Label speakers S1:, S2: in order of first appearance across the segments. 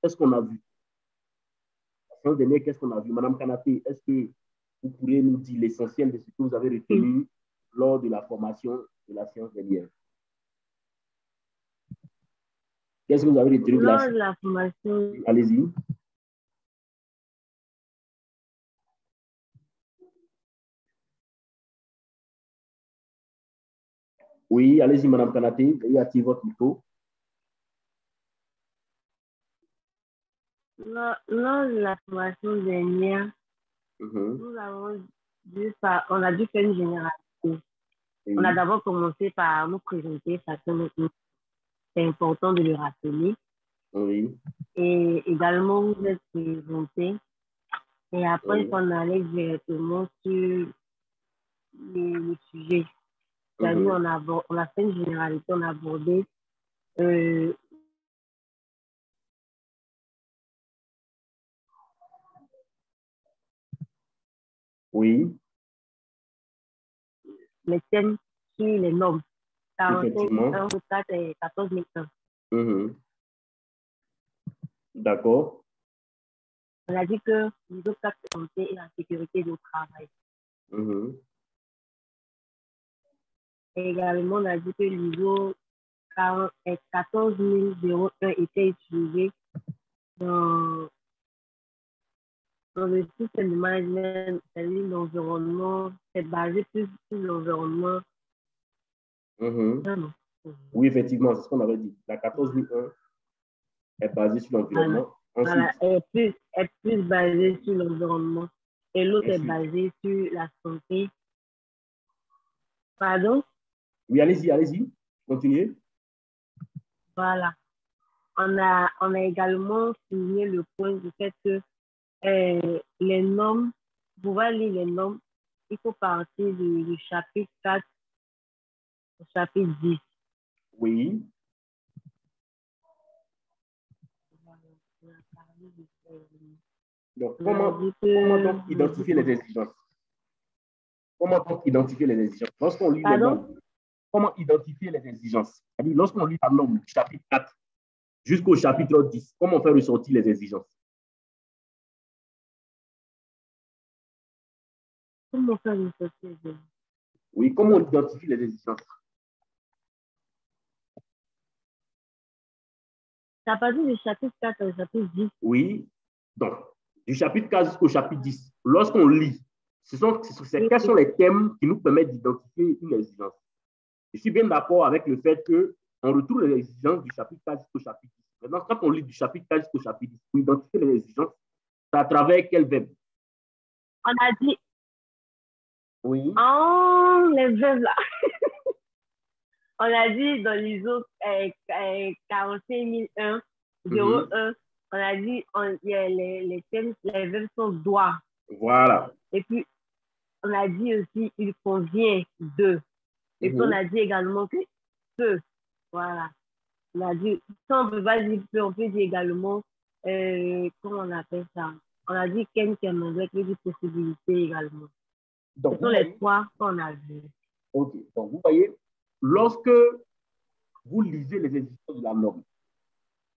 S1: qu'est-ce qu'on a vu? La séance dernière, qu'est-ce qu'on a vu? Madame Kanaté, est-ce que vous pourriez nous dire l'essentiel de ce que vous avez retenu lors de la formation de la séance dernière? Qu'est-ce que vous avez retenu de
S2: Lors de la formation?
S1: Allez-y. Oui, allez-y, Madame Kanaté, veuillez activer votre micro.
S2: Lors de la formation dernière, nous avons on a dû faire une généralité. Oui. On a d'abord commencé par nous présenter, c'est important de le rappeler.
S1: Oui.
S2: Et également, vous êtes présenté. Et après, on allait directement sur le sujet. C'est-à-dire, on a fait une généralité, on a abordé
S1: oui.
S2: Les thèmes sur les normes.
S1: 45
S2: 4 et 14
S1: 001. D'accord.
S2: On a dit que niveau 4 santé et la sécurité au travail. Et également, on a dit que le niveau 14 001 était utilisé dans le système de management, c'est-à-dire l'environnement, c'est basé plus sur l'environnement.
S1: Oui, effectivement, c'est ce qu'on avait dit. La 14 001 est basée sur l'environnement.
S2: Voilà, elle est plus basée sur l'environnement. Et l'autre est basée sur la santé. Pardon?
S1: Oui, allez-y. Continuez.
S2: Voilà. On a également souligné le point du fait que les normes, pour pouvoir lire les normes, il faut partir du chapitre 4 au chapitre 10.
S1: Oui. Donc, comment donc identifier les exigences? Comment donc identifier les exigences? Lorsqu'on lit les normes, comment identifier les exigences? C'est-à-dire, lorsqu'on lit la norme du chapitre 4 jusqu'au chapitre 10, comment faire ressortir les exigences?
S2: Comment faire ressortir les exigences?
S1: Oui, comment on identifie les exigences?
S2: Ça part du chapitre 4 au chapitre 10.
S1: Oui. Donc, du chapitre 4 jusqu'au chapitre 10, lorsqu'on lit, quels sont les thèmes qui nous permettent d'identifier une exigence? Je suis bien d'accord avec le fait qu'on retrouve les exigences du chapitre 4 jusqu'au chapitre 10. Maintenant, quand on lit du chapitre 4 jusqu'au chapitre 10, pour identifier les exigences, c'est à travers quel verbe?
S2: On a dit.
S1: Oui.
S2: Oh, les verbes là. On a dit dans l'ISO 45001, 01, on a dit les thèmes, les verbes sont doit.
S1: Voilà.
S2: Et puis, on a dit aussi, il convient de. Et puis, on a dit également que peut. Voilà. On a dit, ça, on peut pas dire peut, on peut dire également, comment on appelle ça? On a dit qu'elle en anglais, peut dire possibilité également.
S1: Donc,
S2: ce sont les trois qu'on a vus.
S1: OK. Donc, vous voyez, lorsque vous lisez les exigences de la norme,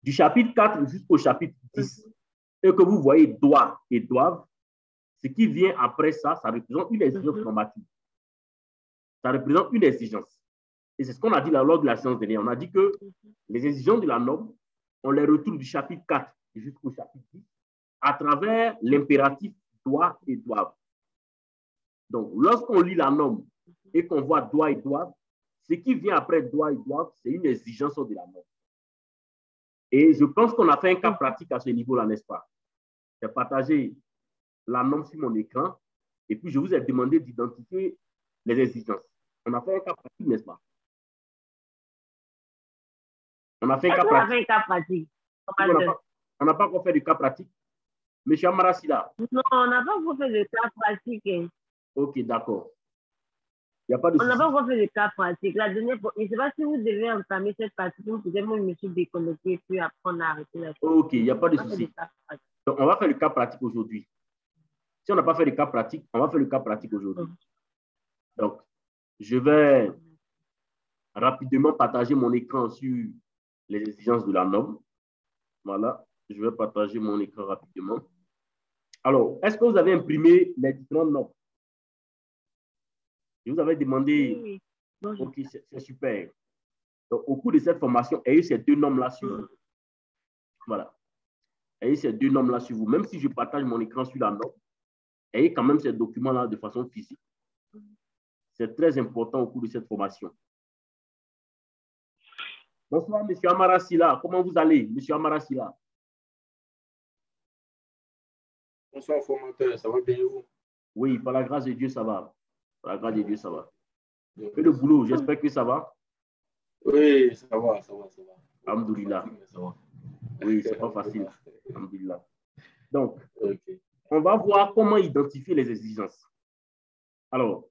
S1: du chapitre 4 jusqu'au chapitre 10, et que vous voyez doit et doivent, ce qui vient après ça, ça représente une exigence normative. Ça représente une exigence. Et c'est ce qu'on a dit lors de la séance dernière. On a dit que les exigences de la norme, on les retrouve du chapitre 4 jusqu'au chapitre 10 à travers l'impératif doit et doivent. Donc, lorsqu'on lit la norme et qu'on voit doit et doivent, ce qui vient après doit et doivent, c'est une exigence de la norme. Et je pense qu'on a fait un cas pratique à ce niveau-là, n'est-ce pas? J'ai partagé la norme sur mon écran et puis je vous ai demandé d'identifier les exigences. On a fait un cas pratique, n'est-ce pas? On a fait un cas pratique. On n'a pas encore fait de cas pratique. Monsieur Amarasila.
S2: Non, on n'a pas encore fait de cas pratique.
S1: Ok, d'accord. Il n'y a pas de souci.
S2: On n'a pas encore fait de cas pratique. La dernière fois, je ne sais pas si vous devez entamer cette partie. Peut-être moi, je me suis déconnecté puis après on a arrêté la chose.
S1: Ok, il n'y a pas de souci. Donc, on va faire le cas pratique aujourd'hui. Si on n'a pas fait de cas pratique, on va faire le cas pratique aujourd'hui. Donc, je vais rapidement partager mon écran sur les exigences de la norme. Voilà. Je vais partager mon écran rapidement. Alors, est-ce que vous avez imprimé les différentes normes? Je vous avais demandé.
S2: Oui.
S1: Ok, c'est super. Donc, au cours de cette formation, ayez ces deux normes-là sur vous. Voilà. Ayez ces deux normes-là sur vous. Même si je partage mon écran sur la norme, ayez quand même ces documents-là de façon physique. C'est très important au cours de cette formation. Bonsoir, M. Amara Silla. Comment vous allez, M. Amara Silla?
S3: Bonsoir, formateur. Ça va bien, vous?
S1: Oui, par la grâce de Dieu, ça va. Par la grâce de Dieu, ça va. Et le boulot, j'espère que ça va.
S3: Oui, ça va.
S1: Alhamdoulilah. Oui, c'est pas facile. Alhamdoulilah. Donc,
S3: okay.
S1: On va voir comment identifier les exigences. Alors,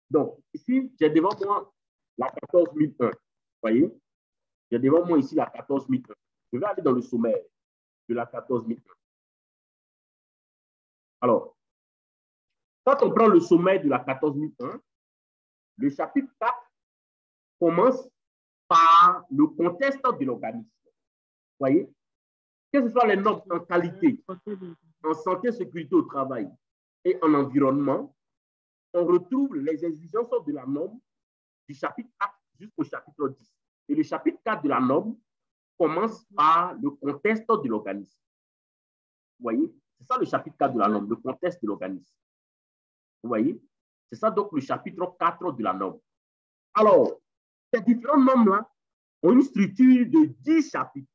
S1: donc, ici, j'ai devant moi la 14001. Vous voyez? J'ai devant moi ici la 14001. Je vais aller dans le sommaire de la 14001. Alors, quand on prend le sommaire de la 14001, le chapitre 4 commence par le contexte de l'organisme. Vous voyez? Que ce soit les normes en qualité, en santé, sécurité au travail et en environnement, on retrouve les exigences de la norme du chapitre 4 jusqu'au chapitre 10. Et le chapitre 4 de la norme commence par le contexte de l'organisme. Vous voyez? C'est ça le chapitre 4 de la norme, le contexte de l'organisme. Vous voyez? C'est ça donc le chapitre 4 de la norme. Alors, ces différentes normes-là ont une structure de 10 chapitres.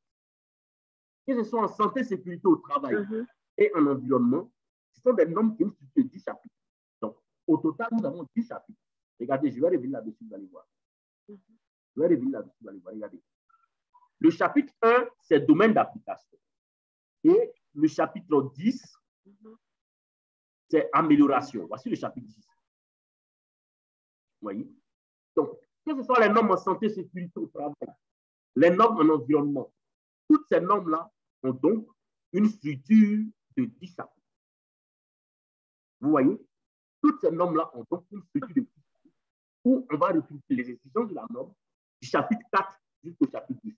S1: Que ce soit en santé, sécurité au travail et en environnement, ce sont des normes qui ont une structure de 10 chapitres. Donc, au total, nous avons 10 chapitres. Regardez, je vais revenir là-dessus, vous allez voir. Je vais revenir là-dessus, vous allez voir. Regardez. Le chapitre 1, c'est domaine d'application. Et le chapitre 10, c'est amélioration. Voici le chapitre 10. Vous voyez? Donc, que ce soit les normes en santé, sécurité au travail, les normes en environnement, toutes ces normes-là ont donc une structure de 10 chapitres. Vous voyez? Toutes ces normes-là ont donc une structure de 10 chapitres où on va retrouver les exigences de la norme du chapitre 4 jusqu'au chapitre 10.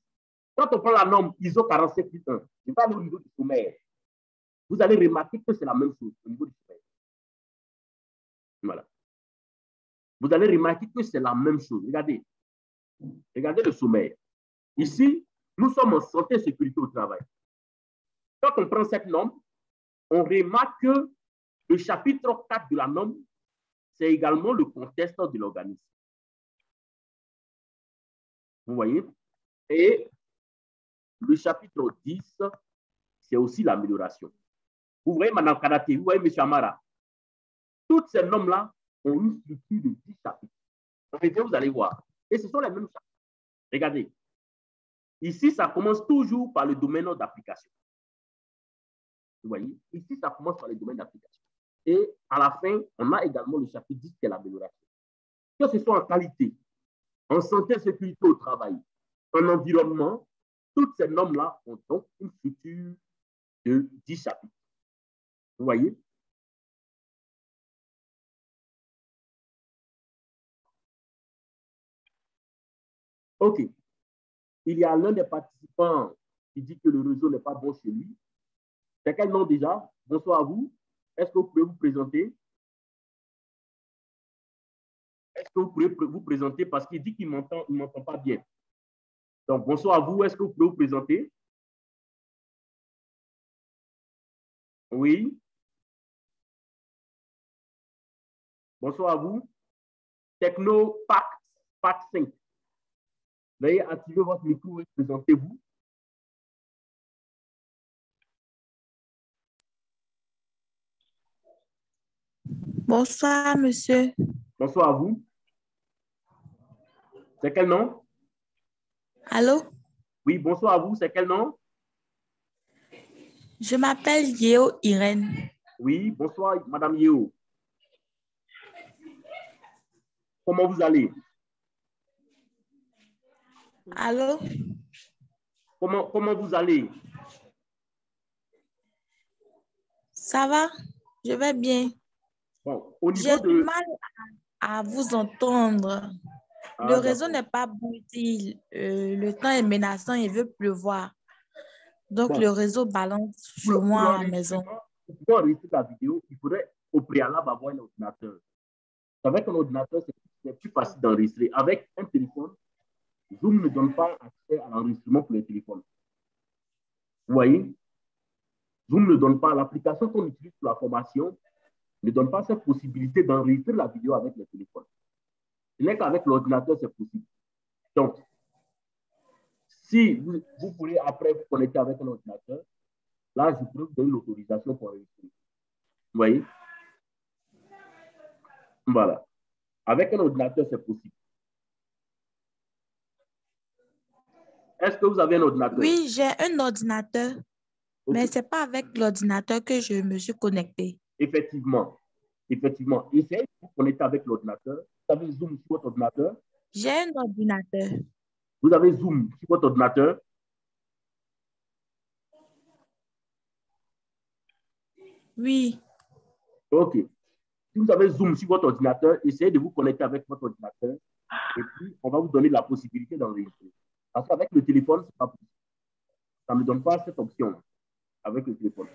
S1: Quand on prend la norme ISO 471, je vais aller au niveau du sommaire. Vous allez remarquer que c'est la même chose au niveau du sommaire. Voilà. Vous allez remarquer que c'est la même chose. Regardez. Regardez le sommaire. Ici, nous sommes en santé et sécurité au travail. Quand on prend cette norme, on remarque que le chapitre 4 de la norme, c'est également le contexte de l'organisme. Vous voyez? Et le chapitre 10, c'est aussi l'amélioration. Vous voyez, Madame Kadate, vous voyez, M. Amara, toutes ces normes-là ont une structure de 10 chapitres. Vous allez voir. Et ce sont les mêmes chapitres. Regardez. Ici, ça commence toujours par le domaine d'application. Vous voyez? Ici, ça commence par le domaine d'application. Et à la fin, on a également le chapitre 10 qui est l'amélioration. Que ce soit en qualité, en santé et sécurité au travail, en environnement, toutes ces normes-là ont donc une structure de 10 chapitres. Vous voyez? OK. Il y a l'un des participants qui dit que le réseau n'est pas bon chez lui. C'est quel nom déjà? Bonsoir à vous. Est-ce que vous pouvez vous présenter? Est-ce que vous pouvez vous présenter parce qu'il dit qu'il ne m'entend pas bien. Donc, bonsoir à vous. Est-ce que vous pouvez vous présenter? Oui. Bonsoir à vous. Techno Pack 5. Veuillez activer votre micro et présentez-vous.
S4: Bonsoir, monsieur.
S1: Bonsoir à vous. C'est quel nom?
S4: Allô?
S1: Oui, bonsoir à vous. C'est quel nom?
S4: Je m'appelle Yeo Irène.
S1: Oui, bonsoir, Madame Yeo. Comment vous allez?
S4: Allô?
S1: Comment vous allez?
S4: Ça va? Je vais bien.
S1: Bon, au niveau
S4: J'ai
S1: de...
S4: du mal à vous entendre. Le réseau n'est pas bon ici. Le temps est menaçant, il veut pleuvoir. Donc,
S1: Bon,
S4: le réseau balance chez moi à la maison.
S1: pour pouvoir enregistrer la vidéo, il faudrait au préalable avoir un ordinateur. Avec un ordinateur, c'est plus facile d'enregistrer. Avec un téléphone, Zoom ne donne pas accès à l'enregistrement pour les téléphones. Vous voyez? Zoom ne donne pas, l'application qu'on utilise pour la formation ne donne pas cette possibilité d'enregistrer la vidéo avec le téléphone. Ce n'est qu'avec l'ordinateur, c'est possible. Donc, si vous pourrez après vous connecter avec un ordinateur, là, je peux vous donner l'autorisation pour enregistrer. Vous voyez? Voilà. Avec un ordinateur, c'est possible. Est-ce que vous avez un ordinateur?
S4: Oui, j'ai un ordinateur,
S1: Okay.
S4: mais ce n'est pas avec l'ordinateur que je me suis connectée.
S1: Effectivement. Effectivement. Essayez de vous connecter avec l'ordinateur. Vous avez Zoom sur votre ordinateur?
S4: J'ai un ordinateur.
S1: Vous avez Zoom sur votre ordinateur?
S4: Oui.
S1: OK. Si vous avez Zoom sur votre ordinateur, essayez de vous connecter avec votre ordinateur et puis on va vous donner la possibilité d'enregistrer. Parce qu'avec le téléphone, c'est pas possible. Ça ne donne pas cette option avec le téléphone.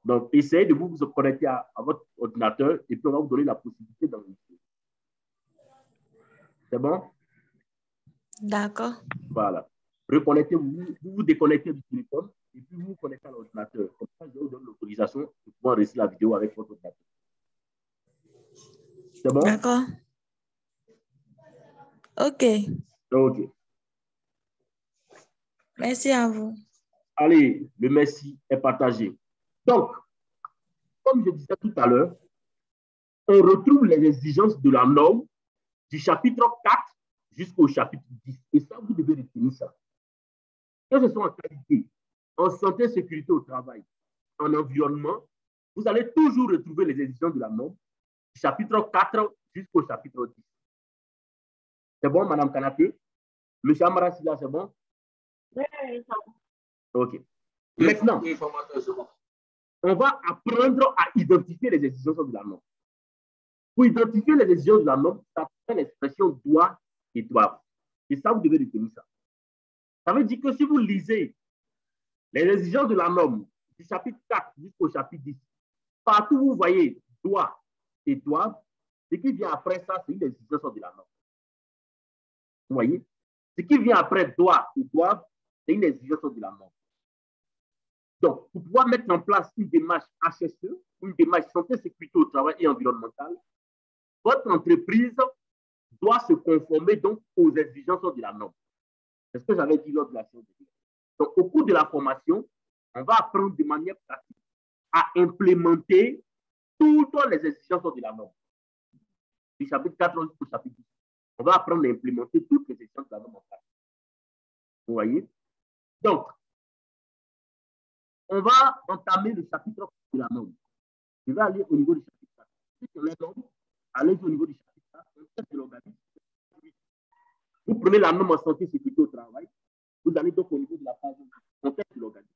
S1: Donc, essayez de vous connecter à votre ordinateur et puis on va vous donner la possibilité d'enregistrer. C'est bon?
S4: D'accord.
S1: Voilà. Reconnectez-vous, vous vous déconnectez du téléphone et puis vous vous connectez à l'ordinateur. Comme ça, je vous donne l'autorisation de pouvoir enregistrer la vidéo avec votre ordinateur. C'est bon?
S4: D'accord. OK.
S1: OK.
S4: Merci à vous.
S1: Allez, le merci est partagé. Donc, comme je disais tout à l'heure, on retrouve les exigences de la norme du chapitre 4 jusqu'au chapitre 10. Et ça, vous devez retenir ça. Que ce soit en qualité, en santé et sécurité au travail, en environnement, vous allez toujours retrouver les exigences de la norme du chapitre 4 jusqu'au chapitre 10. C'est bon, Madame Kanapé? Monsieur Amarasila, c'est bon?
S2: Oui,
S1: OK. Maintenant, on va apprendre à identifier les exigences de la norme. Pour identifier les exigences de la norme, ça fait l'expression doit et doivent. Et ça, vous devez retenir ça. Ça veut dire que si vous lisez les exigences de la norme du chapitre 4 jusqu'au chapitre 10, partout où vous voyez doit et doivent, ce qui vient après ça, c'est une exigence de la norme. Vous voyez? Ce qui vient après doit et doivent, c'est une exigence de la norme. Donc, pour pouvoir mettre en place une démarche HSE, une démarche santé, sécurité au travail et environnementale, votre entreprise doit se conformer donc aux exigences de la norme. C'est ce que j'avais dit lors de la séance. Donc, au cours de la formation, on va apprendre de manière pratique à implémenter toutes les exigences de la norme. Du chapitre 4 au chapitre 10. On va apprendre à implémenter toutes les exigences de la norme en pratique. Vous voyez? Donc, on va entamer le chapitre de la norme. Je vais aller au niveau du chapitre 4. Si c'est la norme, allez au niveau du chapitre 4, contexte de l'organisme. Vous prenez la norme en santé et sécurité au travail. Vous allez donc au niveau de la page 8, contexte de l'organisme.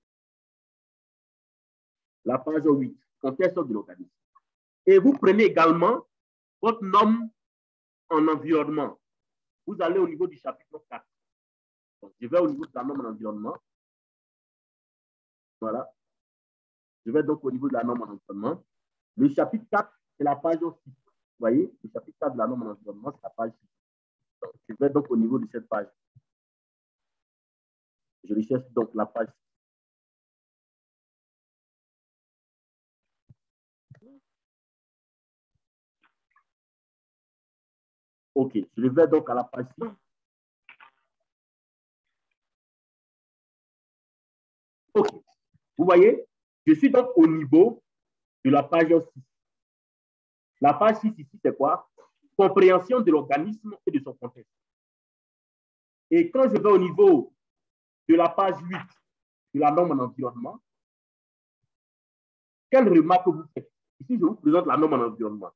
S1: La page 8, contexte de l'organisme. Et vous prenez également votre norme en environnement. Vous allez au niveau du chapitre 4. Donc, je vais au niveau de la norme en environnement. Voilà. Je vais donc au niveau de la norme en environnement. Le chapitre 4, c'est la page 6. Vous voyez, le chapitre 4 de la norme en environnement, c'est la page 6. Donc, je vais donc au niveau de cette page. Je recherche donc la page 6. OK, je vais donc à la page 6. OK, vous voyez, je suis donc au niveau de la page 6. La page 6 ici, c'est quoi? Compréhension de l'organisme et de son contexte. Et quand je vais au niveau de la page 8 de la norme en environnement, quelle remarque vous faites? Ici, je vous présente la norme en environnement.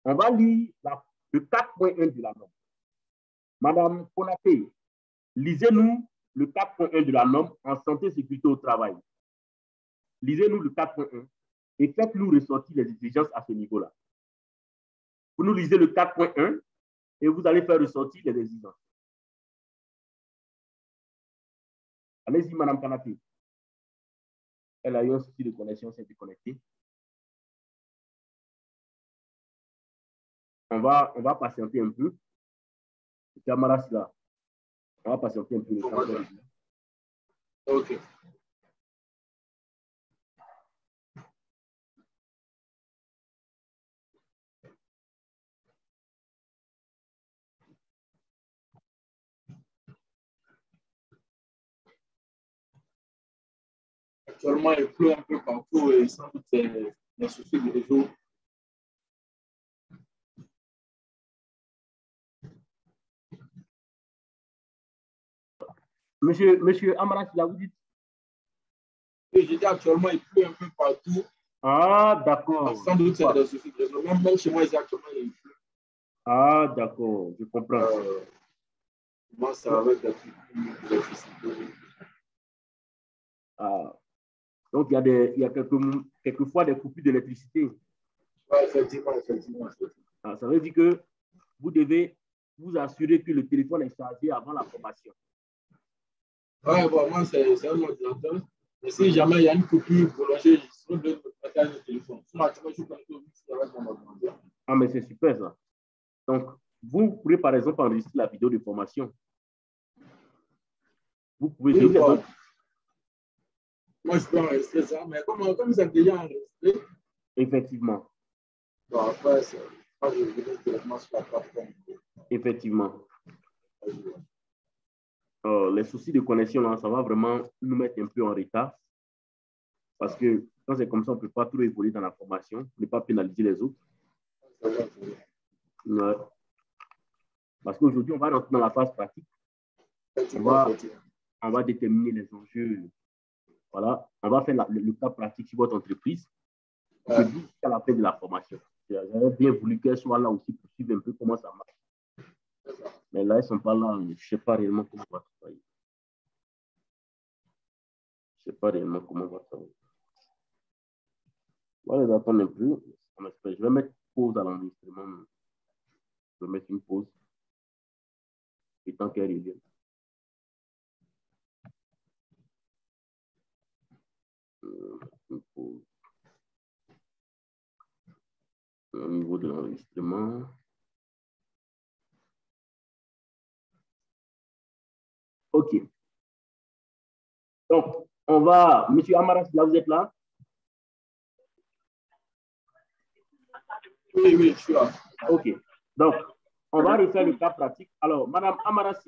S1: On va lire le 4.1 de la norme. Madame Konapé, lisez-nous le 4.1 de la norme en santé et sécurité au travail. Lisez-nous le 4.1 et faites-nous ressortir les exigences à ce niveau-là. Vous nous lisez le 4.1 et vous allez faire ressortir les exigences. Allez-y, Madame Kanaté. Elle a eu un souci de connexion, s'est déconnectée. On va patienter un peu. Le camarade là. On va patienter un peu.
S3: OK. Actuellement, il pleut un peu partout et sans doute c'est des soucis de réseau.
S1: Monsieur Amaras, là, vous dites?
S3: Oui, j'ai dit actuellement, il pleut un peu partout.
S1: Ah, d'accord.
S3: Sans doute c'est des soucis de réseau. Même chez moi, actuellement, il pleut.
S1: Ah, d'accord, je comprends.
S3: Moi, ça va être l'électricité.
S1: Ah. Donc, il y a quelquefois des coupures d'électricité.
S3: Oui, effectivement.
S1: Ah, ça veut dire que vous devez vous assurer que le téléphone est chargé avant la formation.
S3: Oui, bon, moi, c'est un ordinateur. Mais si jamais il y a une coupure prolongée, je vais partager le téléphone. Sinon, je suis connecté au mix avec mon ordinateur.
S1: Ah, mais c'est super ça. Donc, vous pourrez par exemple enregistrer la vidéo de formation. Vous pouvez.
S3: Oui, bon. Moi, je peux enregistrer ça, mais comme c'est déjà enregistré.
S1: Effectivement.
S3: Bon, après, c'est pas de vidéo directement sur la plateforme.
S1: Effectivement. Les soucis de connexion, là, ça va vraiment nous mettre un peu en retard. Parce que quand c'est comme ça, on ne peut pas trop évoluer dans la formation, ne pas pénaliser les autres. Ouais. Parce qu'aujourd'hui, on va rentrer dans la phase pratique. On va déterminer les enjeux. Voilà. On va faire le cas pratique sur votre entreprise. Jusqu'à la fin de la formation. J'aurais bien voulu qu'elles soient là aussi pour suivre un peu comment ça marche. Mais là, elles ne sont pas là. Je ne sais pas réellement comment on va travailler. Je ne sais pas réellement comment on va travailler. On va les attendre un peu. Je vais mettre pause à l'enregistrement. Je vais mettre une pause. Et tant qu'elle revient. Une pause. Au niveau de l'enregistrement. OK. Donc, on va... Monsieur Amaras, là, vous êtes là?
S3: Oui, je suis là.
S1: OK. Donc, on va refaire le cas pratique. Alors, Madame Amaras,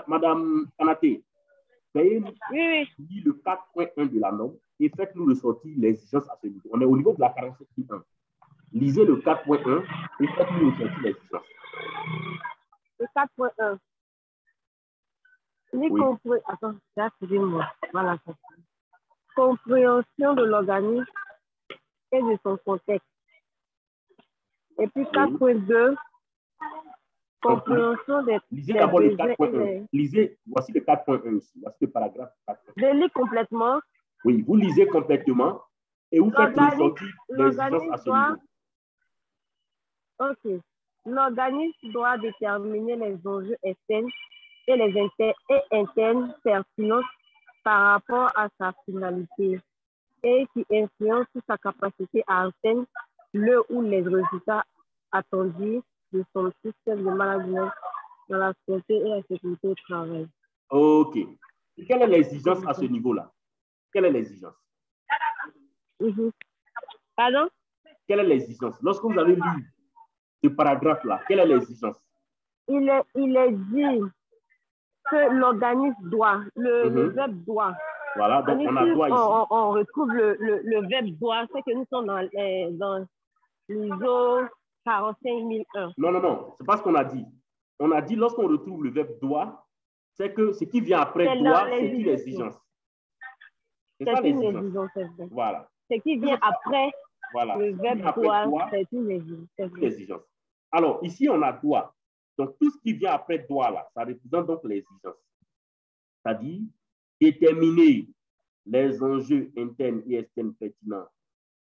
S1: Madame Kanaté, veuillez lire le 4.1 de la norme et faites-nous ressortir les exigences à ce niveau. On est au niveau de la 47.1. Lisez le 4.1 et faites-nous ressortir les exigences.
S2: Le 4.1. Oui. Attends, excusez-moi. Voilà. Compréhension de l'organisme et de son contexte. Et puis 4.2, compréhension des...
S1: Lisez d'abord le 4.1. Lisez, voici le 4.1 ici. Voici le paragraphe 4.1.
S2: Je lis complètement.
S1: Oui, vous lisez complètement et vous faites ressortir les exigences à ce niveau.
S2: OK. L'organisme doit déterminer les enjeux externes et internes pertinents par rapport à sa finalité et qui influencent sur sa capacité à atteindre le ou les résultats attendus de son système de management dans la santé et la sécurité au travail.
S1: OK. Quelle est l'exigence à ce niveau-là? Quelle est l'exigence?
S2: Pardon?
S1: Quelle est l'exigence? Lorsque vous avez lu ce paragraphe-là, quelle est l'exigence?
S2: Il est dit que l'organisme doit, le verbe doit.
S1: Voilà, donc on a doit ici.
S2: On retrouve le verbe doit, c'est que nous sommes dans l'ISO 45001.
S1: Non, c'est pas ce qu'on a dit. On a dit lorsqu'on retrouve le verbe doit, c'est que ce qui vient après doit, c'est une exigence. C'est ça l'exigence. Voilà.
S2: Ce qui vient après le verbe doit, c'est une
S1: exigence. Alors, ici, on a doit. Donc, tout ce qui vient après doit, là, ça représente donc l'exigence. C'est-à-dire déterminer les enjeux internes et externes pertinents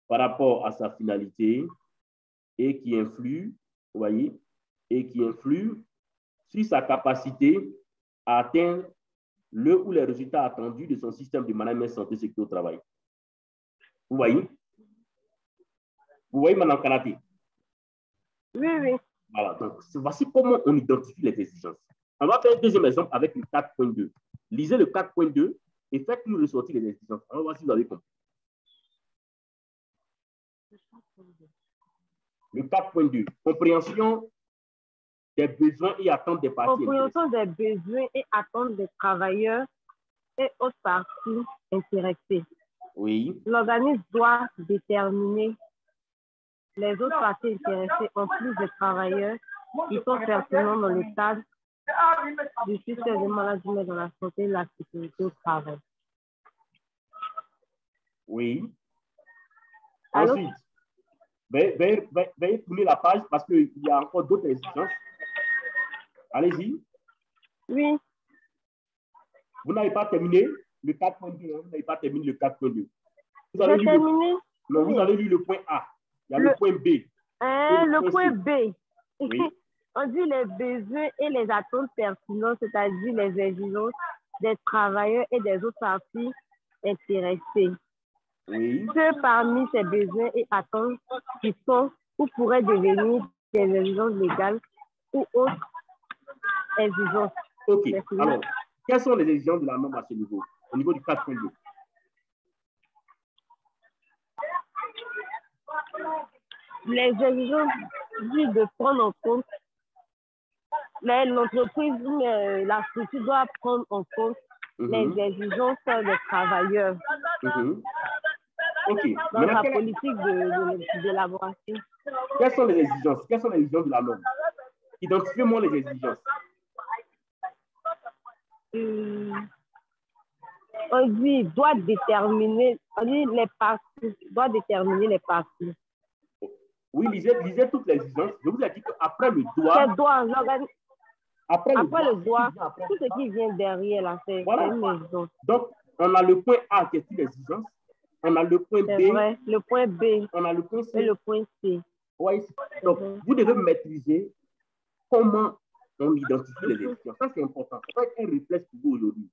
S1: par rapport à sa finalité et qui influent, vous voyez, et qui influent sur sa capacité à atteindre le ou les résultats attendus de son système de management santé sécurité au travail. Vous voyez? Vous voyez, Madame Kanaté?
S2: Oui, oui.
S1: Voilà, donc voici comment on identifie les exigences. On va faire un deuxième exemple avec le 4.2. Lisez le 4.2 et faites-nous ressortir les exigences. On va voir si vous avez compris. Le 4.2, compréhension des besoins et attentes des parties.
S2: Compréhension des besoins et attentes des travailleurs et autres parties intéressées.
S1: Oui.
S2: L'organisme doit déterminer les autres parties intéressées en plus des travailleurs qui sont pertinents dans le cadre du système de management de la santé et de la sécurité au travail.
S1: Oui.
S2: Allô?
S1: Ensuite, veuillez tourner la page parce qu'il y a encore d'autres exigences. Allez-y.
S2: Oui.
S1: Vous n'avez pas terminé le 4.2. Vous n'avez pas terminé le 4.2.
S2: J'ai terminé.
S1: Non, vous avez lu le point A. Il y a le point B.
S2: Le point B.
S1: Oui.
S2: On dit les besoins et les attentes pertinentes, c'est-à-dire les exigences des travailleurs et des autres parties intéressées.
S1: Oui.
S2: Que parmi ces besoins et attentes qui sont ou pourraient devenir des exigences légales ou autres exigences.
S1: OK. Alors, quelles sont les exigences de la norme à ce niveau, au niveau du 4.2?
S2: Les exigences disent de prendre en compte, l'entreprise, la structure doit prendre en compte les exigences des travailleurs
S1: OK.
S2: dans
S1: Maintenant,
S2: sa politique d'élaboration.
S1: Quelles sont les exigences? Quelles sont les exigences de la norme? Identifiez-moi les exigences.
S2: On dit doit déterminer, on dit les parties, doit déterminer les parties.
S1: Oui, lisez toutes les exigences. Je vous ai dit qu'après le droit,
S2: après le droit, tout ce qui vient derrière là, c'est une exigence.
S1: Donc, on a le point A qui est une exigence. On a le point B.
S2: C'est vrai, le point B.
S1: On a le point C.
S2: Et le point C.
S1: Oui. Donc, vous devez maîtriser comment on identifie les exigences. Ça, c'est important. Ça va être un réflexe pour vous aujourd'hui.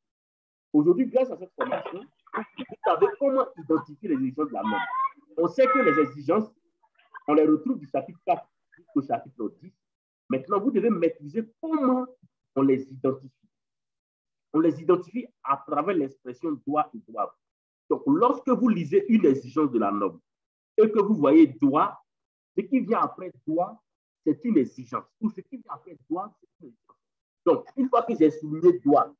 S1: Aujourd'hui, grâce à cette formation, vous savez comment identifier les exigences de la norme. On sait que les exigences, on les retrouve du chapitre 4 jusqu'au chapitre 10. Maintenant, vous devez maîtriser comment on les identifie. On les identifie à travers l'expression doit et doivent. Donc, lorsque vous lisez une exigence de la norme et que vous voyez doit, ce qui vient après doit, c'est une exigence. Ou ce qui vient après doit, c'est une exigence. Donc, une fois que j'ai souligné doit,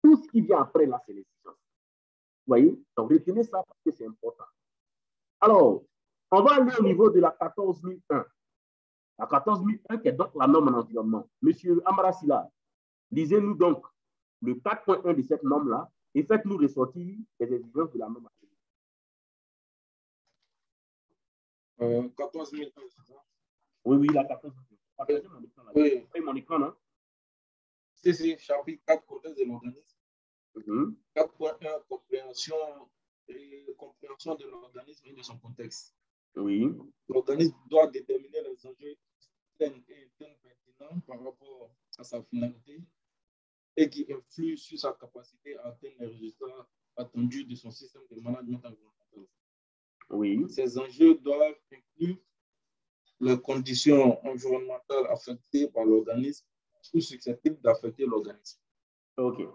S1: tout ce qui vient après là, c'est l'exigence. Vous voyez? Donc, retenez ça parce que c'est important. Alors, on va aller au niveau de la 14001. La 14001 qui est donc la norme en environnement. Monsieur Amarasila, lisez-nous donc le 4.1 de cette norme-là et faites-nous ressortir les exigences de la norme.
S3: 14001, c'est ça?
S1: Oui, la 14001.
S3: Oui.
S1: Mon écran, non?
S3: C'est chapitre 4, contexte de l'organisme. 4.1, compréhension de l'organisme et de son contexte.
S1: Oui.
S3: L'organisme doit déterminer les enjeux externes et internes pertinents par rapport à sa finalité et qui influent sur sa capacité à atteindre les résultats attendus de son système de management environnemental.
S1: Oui.
S3: Ces enjeux doivent inclure les conditions environnementales affectées par l'organisme ou susceptibles d'affecter l'organisme.
S1: OK.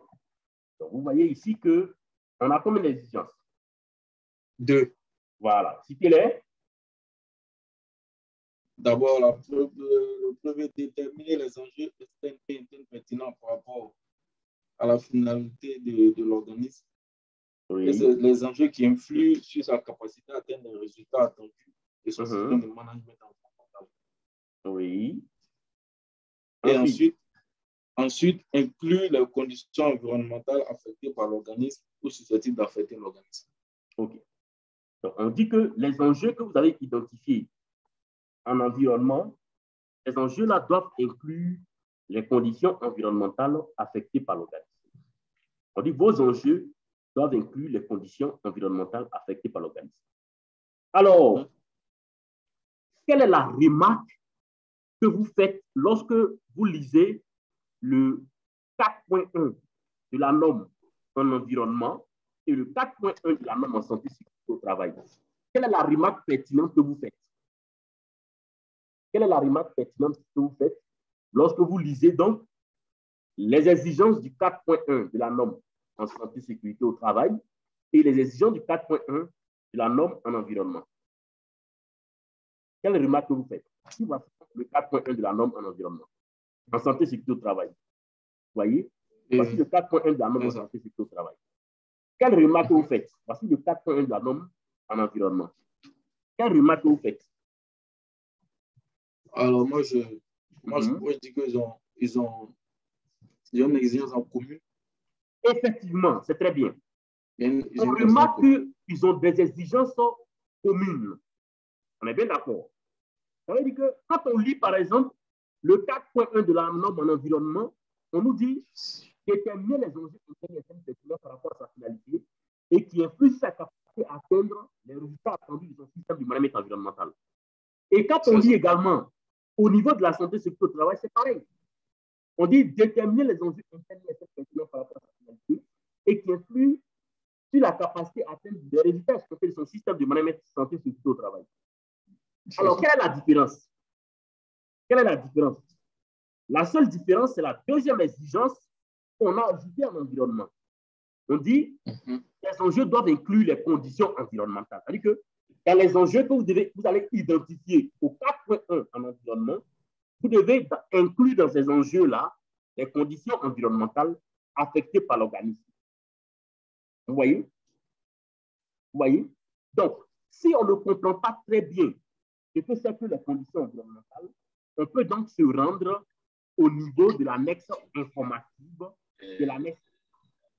S1: Donc, vous voyez ici qu'on a combien d'exigences?
S3: 2.
S1: Voilà. Citez-les.
S3: D'abord, la preuve est déterminer les enjeux externes et internes pertinents par rapport à la finalité de l'organisme.
S1: Oui.
S3: Et c'est les enjeux qui influent sur sa capacité à atteindre les résultats attendus de son système de management environnemental.
S1: Oui.
S3: Et ensuite, inclut les conditions environnementales affectées par l'organisme ou susceptibles d'affecter l'organisme.
S1: OK. Donc, on dit que les enjeux que vous avez identifiés en environnement, ces enjeux-là doivent inclure les conditions environnementales affectées par l'organisme. On dit vos enjeux doivent inclure les conditions environnementales affectées par l'organisme. Alors, quelle est la remarque que vous faites lorsque vous lisez le 4.1 de la norme en environnement et le 4.1 de la norme en santé sécurité au travail. Quelle est la remarque pertinente que vous faites? Quelle est la remarque pertinente que vous faites lorsque vous lisez donc les exigences du 4.1 de la norme en santé sécurité au travail et les exigences du 4.1 de la norme en environnement? Quelle remarque que vous faites? Ici, voici le 4.1 de la norme en environnement, en santé sécurité au travail. Vous voyez? Voici le 4.1 de la norme en santé sécurité au travail. Quelle remarque que vous faites? Voici le 4.1 de la norme en environnement. Quelle remarque que vous faites?
S3: Alors, moi, je dis qu'ils ont une exigence en commun.
S1: Effectivement, c'est très bien. On remarque qu'ils ont des exigences communes. On est bien d'accord. Ça veut dire que quand on lit, par exemple, le 4.1 de la norme en environnement, on nous dit déterminer les enjeux internes par rapport à sa finalité et qui influent sa capacité à atteindre les résultats attendus de son système de management environnemental. Et quand on lit également au niveau de la santé sécurité au travail, c'est pareil. On dit déterminer les enjeux internes par rapport à sa finalité et qui influent sur la capacité à atteindre les résultats exploités de son système de management santé sécurité au travail. Alors, quelle est la différence? Quelle est la différence? La seule différence, c'est la deuxième exigence qu'on a ajoutée en environnement. On dit que les enjeux doivent inclure les conditions environnementales. C'est-à-dire que dans les enjeux que vous allez identifier au 4.1 en environnement, vous devez inclure dans ces enjeux-là les conditions environnementales affectées par l'organisme. Vous voyez? Vous voyez? Donc, si on ne comprend pas très bien ce que c'est que les conditions environnementales, on peut donc se rendre au niveau de l'annexe informative de l'annexe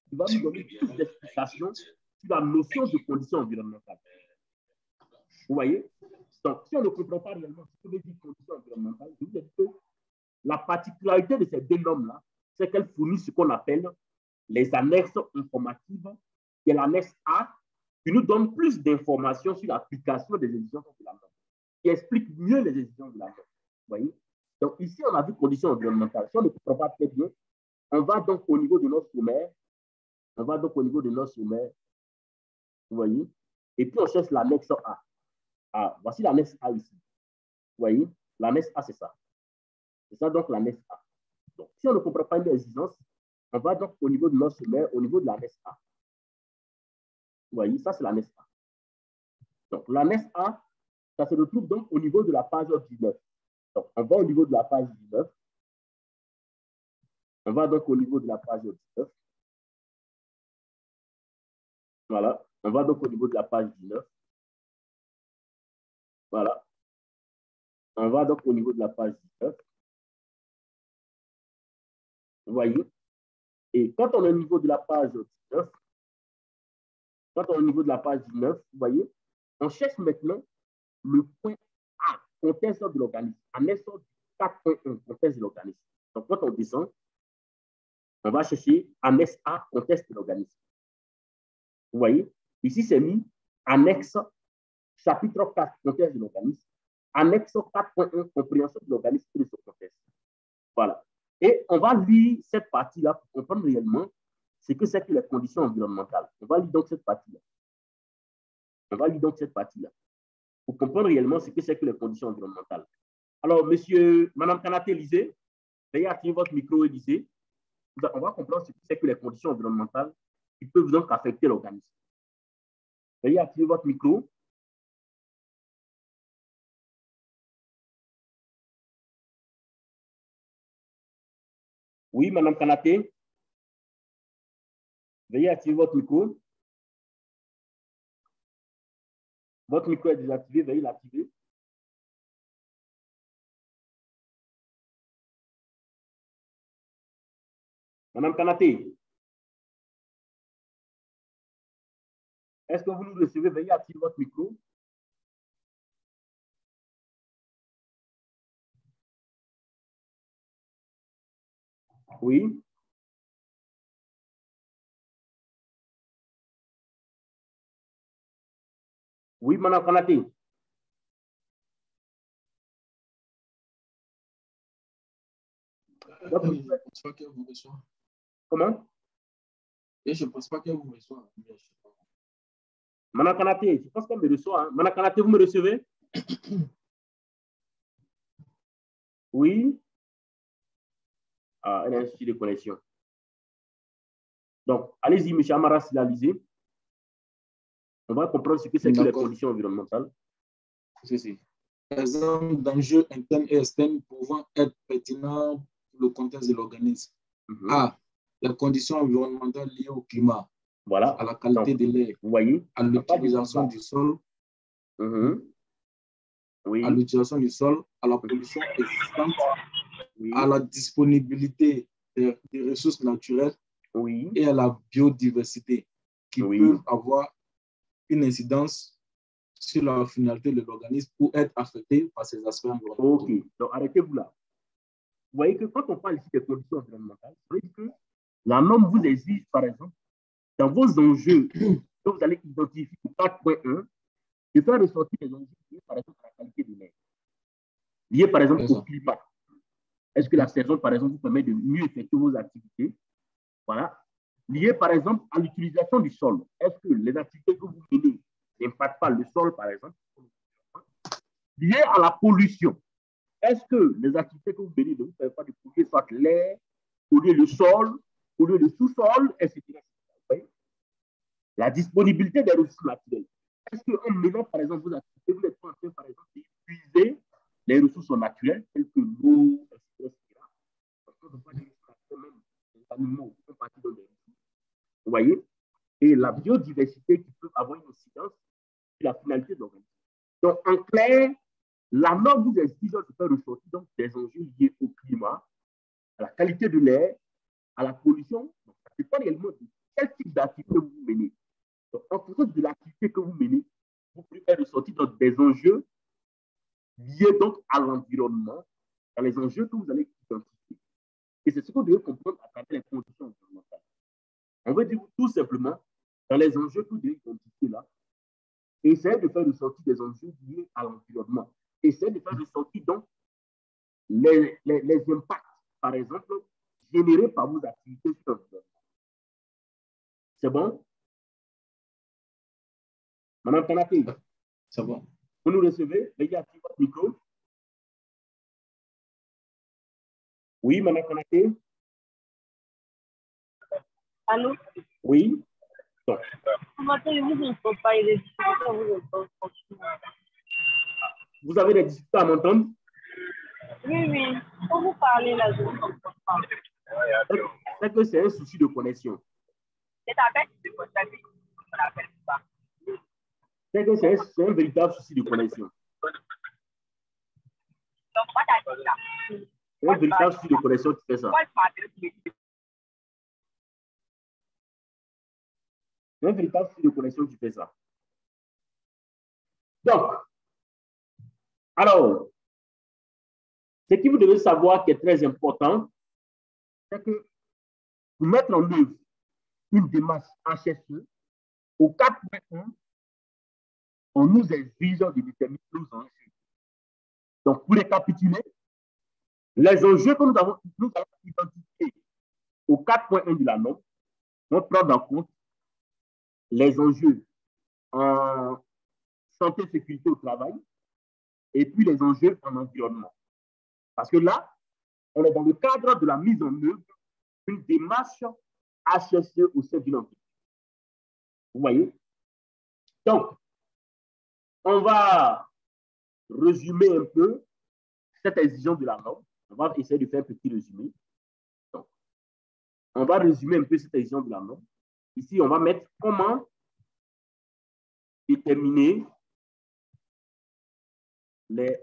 S1: qui va nous donner plus d'explications sur la notion de conditions environnementales. Vous voyez? Donc, si on ne comprend pas réellement ce que veut dire conditions environnementales, je vous dis que la particularité de ces deux normes-là, c'est qu'elles fournissent ce qu'on appelle les annexes informatives, qui est l'annexe A, qui nous donne plus d'informations sur l'application des exigences de la norme, qui explique mieux les exigences de la norme. Vous voyez? Donc, ici, on a vu conditions environnementales. Si on ne comprend pas très bien, on va donc au niveau de notre sommaire. On va donc au niveau de notre sommaire. Vous voyez? Et puis, on cherche l'annexe A. Ah, voici l'annexe A ici. Vous voyez? L'annexe A, c'est ça. C'est ça, donc, l'annexe A. Donc, si on ne comprend pas une exigence, on va donc au niveau de notre sommaire, au niveau de l'annexe A. Vous voyez? Ça, c'est l'annexe A. Donc, l'annexe A, ça se retrouve donc au niveau de la page 19. Donc, on va au niveau de la page 19. On va donc au niveau de la page 19. Voilà. On va donc au niveau de la page 19. Voilà. On va donc au niveau de la page 19. Vous voyez? Et quand on est au niveau de la page 19, quand on est au niveau de la page 19, vous voyez, on cherche maintenant le point A, contexte de l'organisme, annexe 4.1, contexte de l'organisme. Donc, quand on descend, on va chercher annexe A, contexte de l'organisme. Vous voyez? Ici, c'est mis annexe chapitre 4, contexte de l'organisme, annexe 4.1, compréhension de l'organisme et de son contexte. Voilà. Et on va lire cette partie-là pour comprendre réellement ce que c'est que les conditions environnementales. On va lire donc cette partie-là. On va lire donc cette partie-là pour comprendre réellement ce que c'est que les conditions environnementales. Alors, madame Kanaté, lisez. Veuillez activer votre micro et lisez. On va comprendre ce que c'est que les conditions environnementales qui peuvent donc affecter l'organisme. Veuillez activer votre micro. Oui, madame Kanaté. Veuillez activer votre micro. Votre micro est désactivé, veuillez l'activer. Madame Kanaté, est-ce que vous nous recevez? Veuillez activer votre micro. Oui. Oui, madame Kanaté. Comment?
S3: Et je ne pense pas qu'elle vous reçoit.
S1: Mana Kanate, je pense qu'elle me reçoit. Hein. Mana Kanate, vous me recevez? Oui. Ah, elle a un souci de connexion. Donc, allez-y, M. Amara Silalisé. On va comprendre ce que c'est que les conditions environnementales.
S3: C'est exemple d'enjeux internes et externes pouvant être pertinents pour le contexte de l'organisme. A. Les conditions environnementales liées au climat,
S1: voilà,
S3: à la qualité de l'air,
S1: vous voyez,
S3: à l'utilisation du sol,
S1: oui.
S3: à l'utilisation du sol, à la pollution existante, à la disponibilité des ressources naturelles et à la biodiversité qui peuvent avoir une incidence sur la finalité de l'organisme ou être affecté par ces aspects environnementaux.
S1: Ok, donc arrêtez-vous là. Vous voyez que quand on parle ici des conditions environnementales, ça veut dire que la norme vous exige, par exemple, dans vos enjeux que vous allez identifier au 4.1, de faire ressortir des enjeux liés, par exemple, à la qualité de l'air, liés, par exemple, au climat. Est-ce que la saison, par exemple, vous permet de mieux effectuer vos activités? Voilà. Lié, par exemple, à l'utilisation du sol. Est-ce que les activités que vous menez n'impactent pas le sol, par exemple? Lié à la pollution. Est-ce que les activités que vous menez ne vous permettent pas de polluer soit l'air, polluer le sol, polluer le sous-sol, etc. La disponibilité des ressources naturelles. Est-ce qu'en menant, par exemple, vos activités, vous n'êtes pas en train, par exemple, d'épuiser les ressources naturelles, telles que l'eau, etc. Parce qu'on ne peut pas dire que même les animaux font partie de les ressources. Vous voyez? Et la biodiversité qui peut avoir une incidence sur la finalité de l'organisme. Donc, en clair, la norme vous exige de faire ressortir donc, des enjeux liés au climat, à la qualité de l'air, à la pollution. Donc, ça dépend réellement de quel type d'activité vous menez. Donc, en fonction de l'activité que vous menez, vous pouvez faire ressortir donc, des enjeux liés donc à l'environnement, dans les enjeux que vous allez identifier. Et c'est ce qu'on devez comprendre à travers les conditions environnementales. On veut dire tout simplement, dans les enjeux que vous devez identifier là, essayez de faire ressortir des enjeux liés à l'environnement. Essayez de faire ressortir donc les impacts, par exemple, générés par vos activités sur l'environnement. C'est bon? Madame Kanate,
S3: c'est bon.
S1: Vous nous recevez? Veuillez activer votre micro. Oui, Madame Kanate?
S2: Allô?
S1: Oui. Donc. Vous avez des difficultés à m'entendre?
S2: Oui, oui. Quand vous parlez là, je ne comprends pas.
S1: C'est que c'est un souci de connexion. C'est que c'est un véritable souci de connexion. C'est un véritable souci de connexion qui fait ça. C'est un véritable souci de connexion qui fait ça. Donc, alors, ce que vous devez savoir qui est très important, c'est que pour mettre en œuvre une démarche HSE, au 4.1, on nous exige de déterminer nos enjeux. Donc, pour récapituler, les enjeux que nous avons identifiés au 4.1 de la norme vont prendre en compte les enjeux en santé et sécurité au travail et puis les enjeux en environnement. Parce que là, on est dans le cadre de la mise en œuvre d'une démarche HSE au sein d'une entreprise. Vous voyez? Donc, on va résumer un peu cette exigence de la norme. On va essayer de faire un petit résumé. Donc, on va résumer un peu cette exigence de la norme. Ici, on va mettre comment déterminer les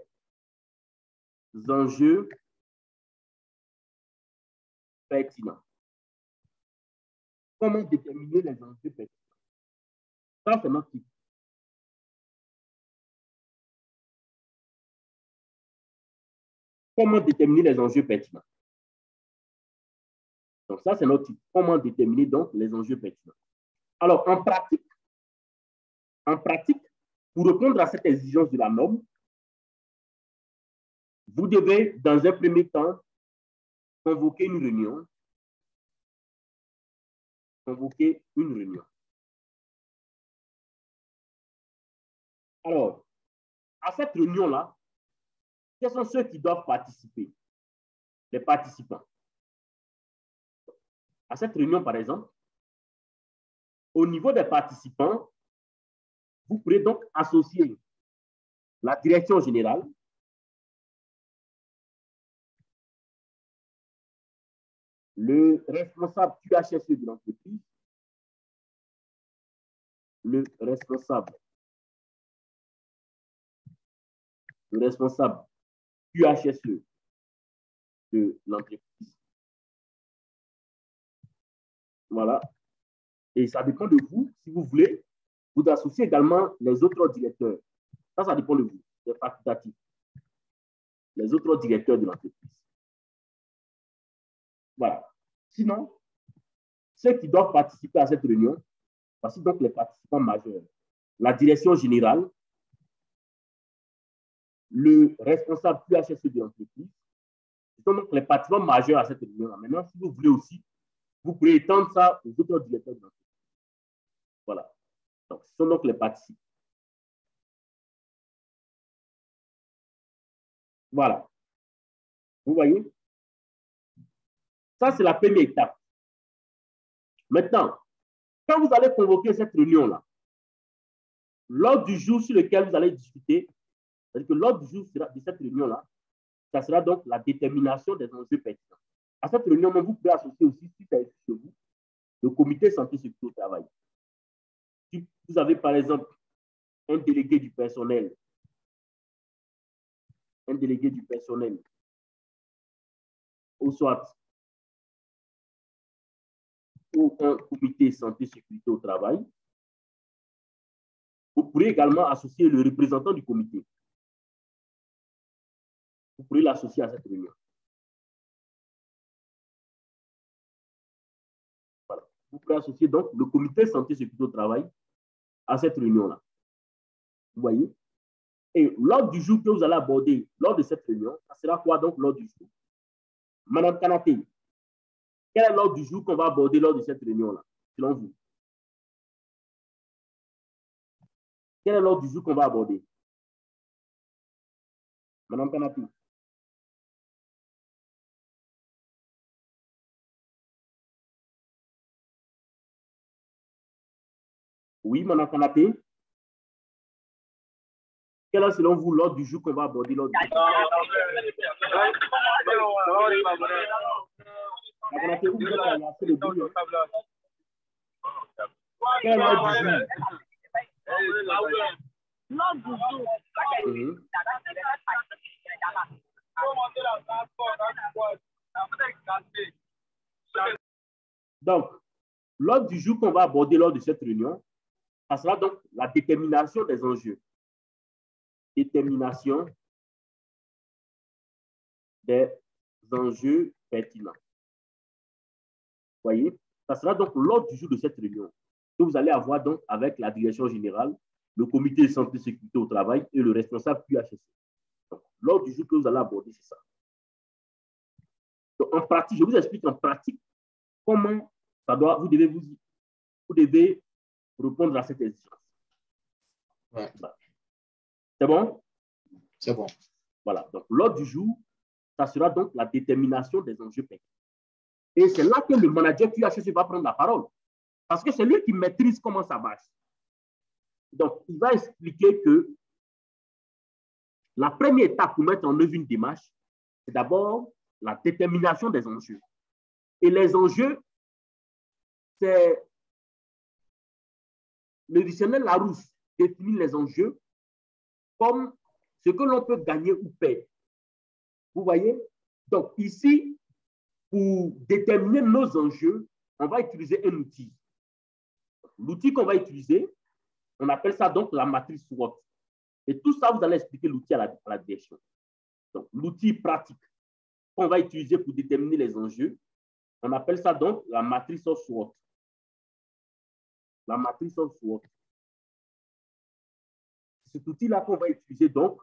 S1: enjeux pertinents. Comment déterminer les enjeux pertinents? Ça, c'est notre titre. Comment déterminer les enjeux pertinents? Donc, ça, c'est notre titre. Comment déterminer donc les enjeux pertinents? Alors, en pratique, pour répondre à cette exigence de la norme, vous devez, dans un premier temps, convoquer une réunion convoquer une réunion. Alors, à cette réunion-là, quels sont ceux qui doivent participer? Les participants. À cette réunion, par exemple, au niveau des participants, vous pourrez donc associer la direction générale, le responsable QHSE de l'entreprise, le responsable QHSE de l'entreprise. Voilà. Et ça dépend de vous. Si vous voulez, vous associez également les autres directeurs. Ça dépend de vous. C'est facultatif. Les autres directeurs de l'entreprise. Voilà. Sinon, ceux qui doivent participer à cette réunion, voici donc les participants majeurs. La direction générale, le responsable QHSE de l'entreprise, ce sont donc les participants majeurs à cette réunion. Maintenant, si vous voulez aussi, vous pouvez étendre ça aux autres directeurs de l'entreprise. Voilà. Donc, ce sont donc les participants. Voilà. Vous voyez? Ça, c'est la première étape. Maintenant, quand vous allez convoquer cette réunion-là, l'ordre du jour sur lequel vous allez discuter, c'est-à-dire que l'ordre du jour de cette réunion-là, ça sera donc la détermination des enjeux pertinents. À cette réunion, vous pouvez associer aussi, si c'est chez vous, le comité santé sécurité au travail. Si vous avez, par exemple, un délégué du personnel, ou soit ou un comité santé sécurité au travail, vous pourrez également associer le représentant du comité. Vous pourrez l'associer à cette réunion. Voilà. Vous pourrez associer donc le comité santé sécurité au travail à cette réunion-là. Vous voyez? Et l'ordre du jour que vous allez aborder lors de cette réunion, ça sera quoi donc l'ordre du jour? Madame Kanaté, quel est l'ordre du jour qu'on va aborder lors de cette réunion-là, selon vous? Quel est l'ordre du jour qu'on va aborder? Madame Kanaté. Oui, Madame Kanaté. Quel est selon vous l'ordre du jour qu'on va aborder lors de cette réunion? Quel est l'ordre du jour? Donc, l'ordre du jour qu'on va aborder lors de cette réunion, ça sera donc la détermination des enjeux. Détermination des enjeux pertinents. Vous voyez, ça sera donc l'ordre du jour de cette réunion que vous allez avoir donc avec la direction générale, le comité de santé et sécurité au travail et le responsable QHSE. Donc, l'ordre du jour que vous allez aborder, c'est ça. Donc, en pratique, je vous explique en pratique comment ça doit, vous devez répondre à cette exigence.
S3: Ouais.
S1: C'est bon?
S3: C'est bon.
S1: Voilà. Donc, l'ordre du jour, ça sera donc la détermination des enjeux pertinents. Et c'est là que le manager QHSE va prendre la parole. Parce que c'est lui qui maîtrise comment ça marche. Donc, il va expliquer que la première étape pour mettre en œuvre une démarche, c'est d'abord la détermination des enjeux. Et les enjeux, c'est le dictionnaire Larousse définit les enjeux comme ce que l'on peut gagner ou perdre. Vous voyez? Donc, ici, pour déterminer nos enjeux, on va utiliser un outil. L'outil qu'on va utiliser, on appelle ça donc la matrice SWOT. Et tout ça, vous allez expliquer l'outil à la direction. Donc, l'outil pratique qu'on va utiliser pour déterminer les enjeux, on appelle ça donc la matrice SWOT. La matrice SWOT. C'est cet outil-là qu'on va utiliser donc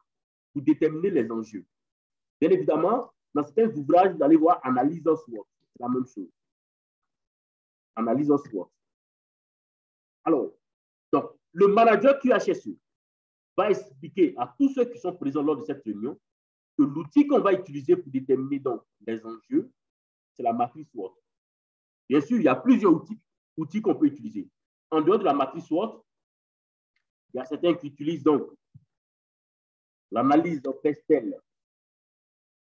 S1: pour déterminer les enjeux. Bien évidemment, dans certains ouvrages, vous allez voir analyse SWOT. C'est la même chose. Analyse SWOT. Alors, donc, le manager QHSE va expliquer à tous ceux qui sont présents lors de cette réunion que l'outil qu'on va utiliser pour déterminer donc les enjeux, c'est la matrice SWOT. Bien sûr, il y a plusieurs outils qu'on peut utiliser. En dehors de la matrice SWOT, il y a certains qui utilisent donc l'analyse PESTEL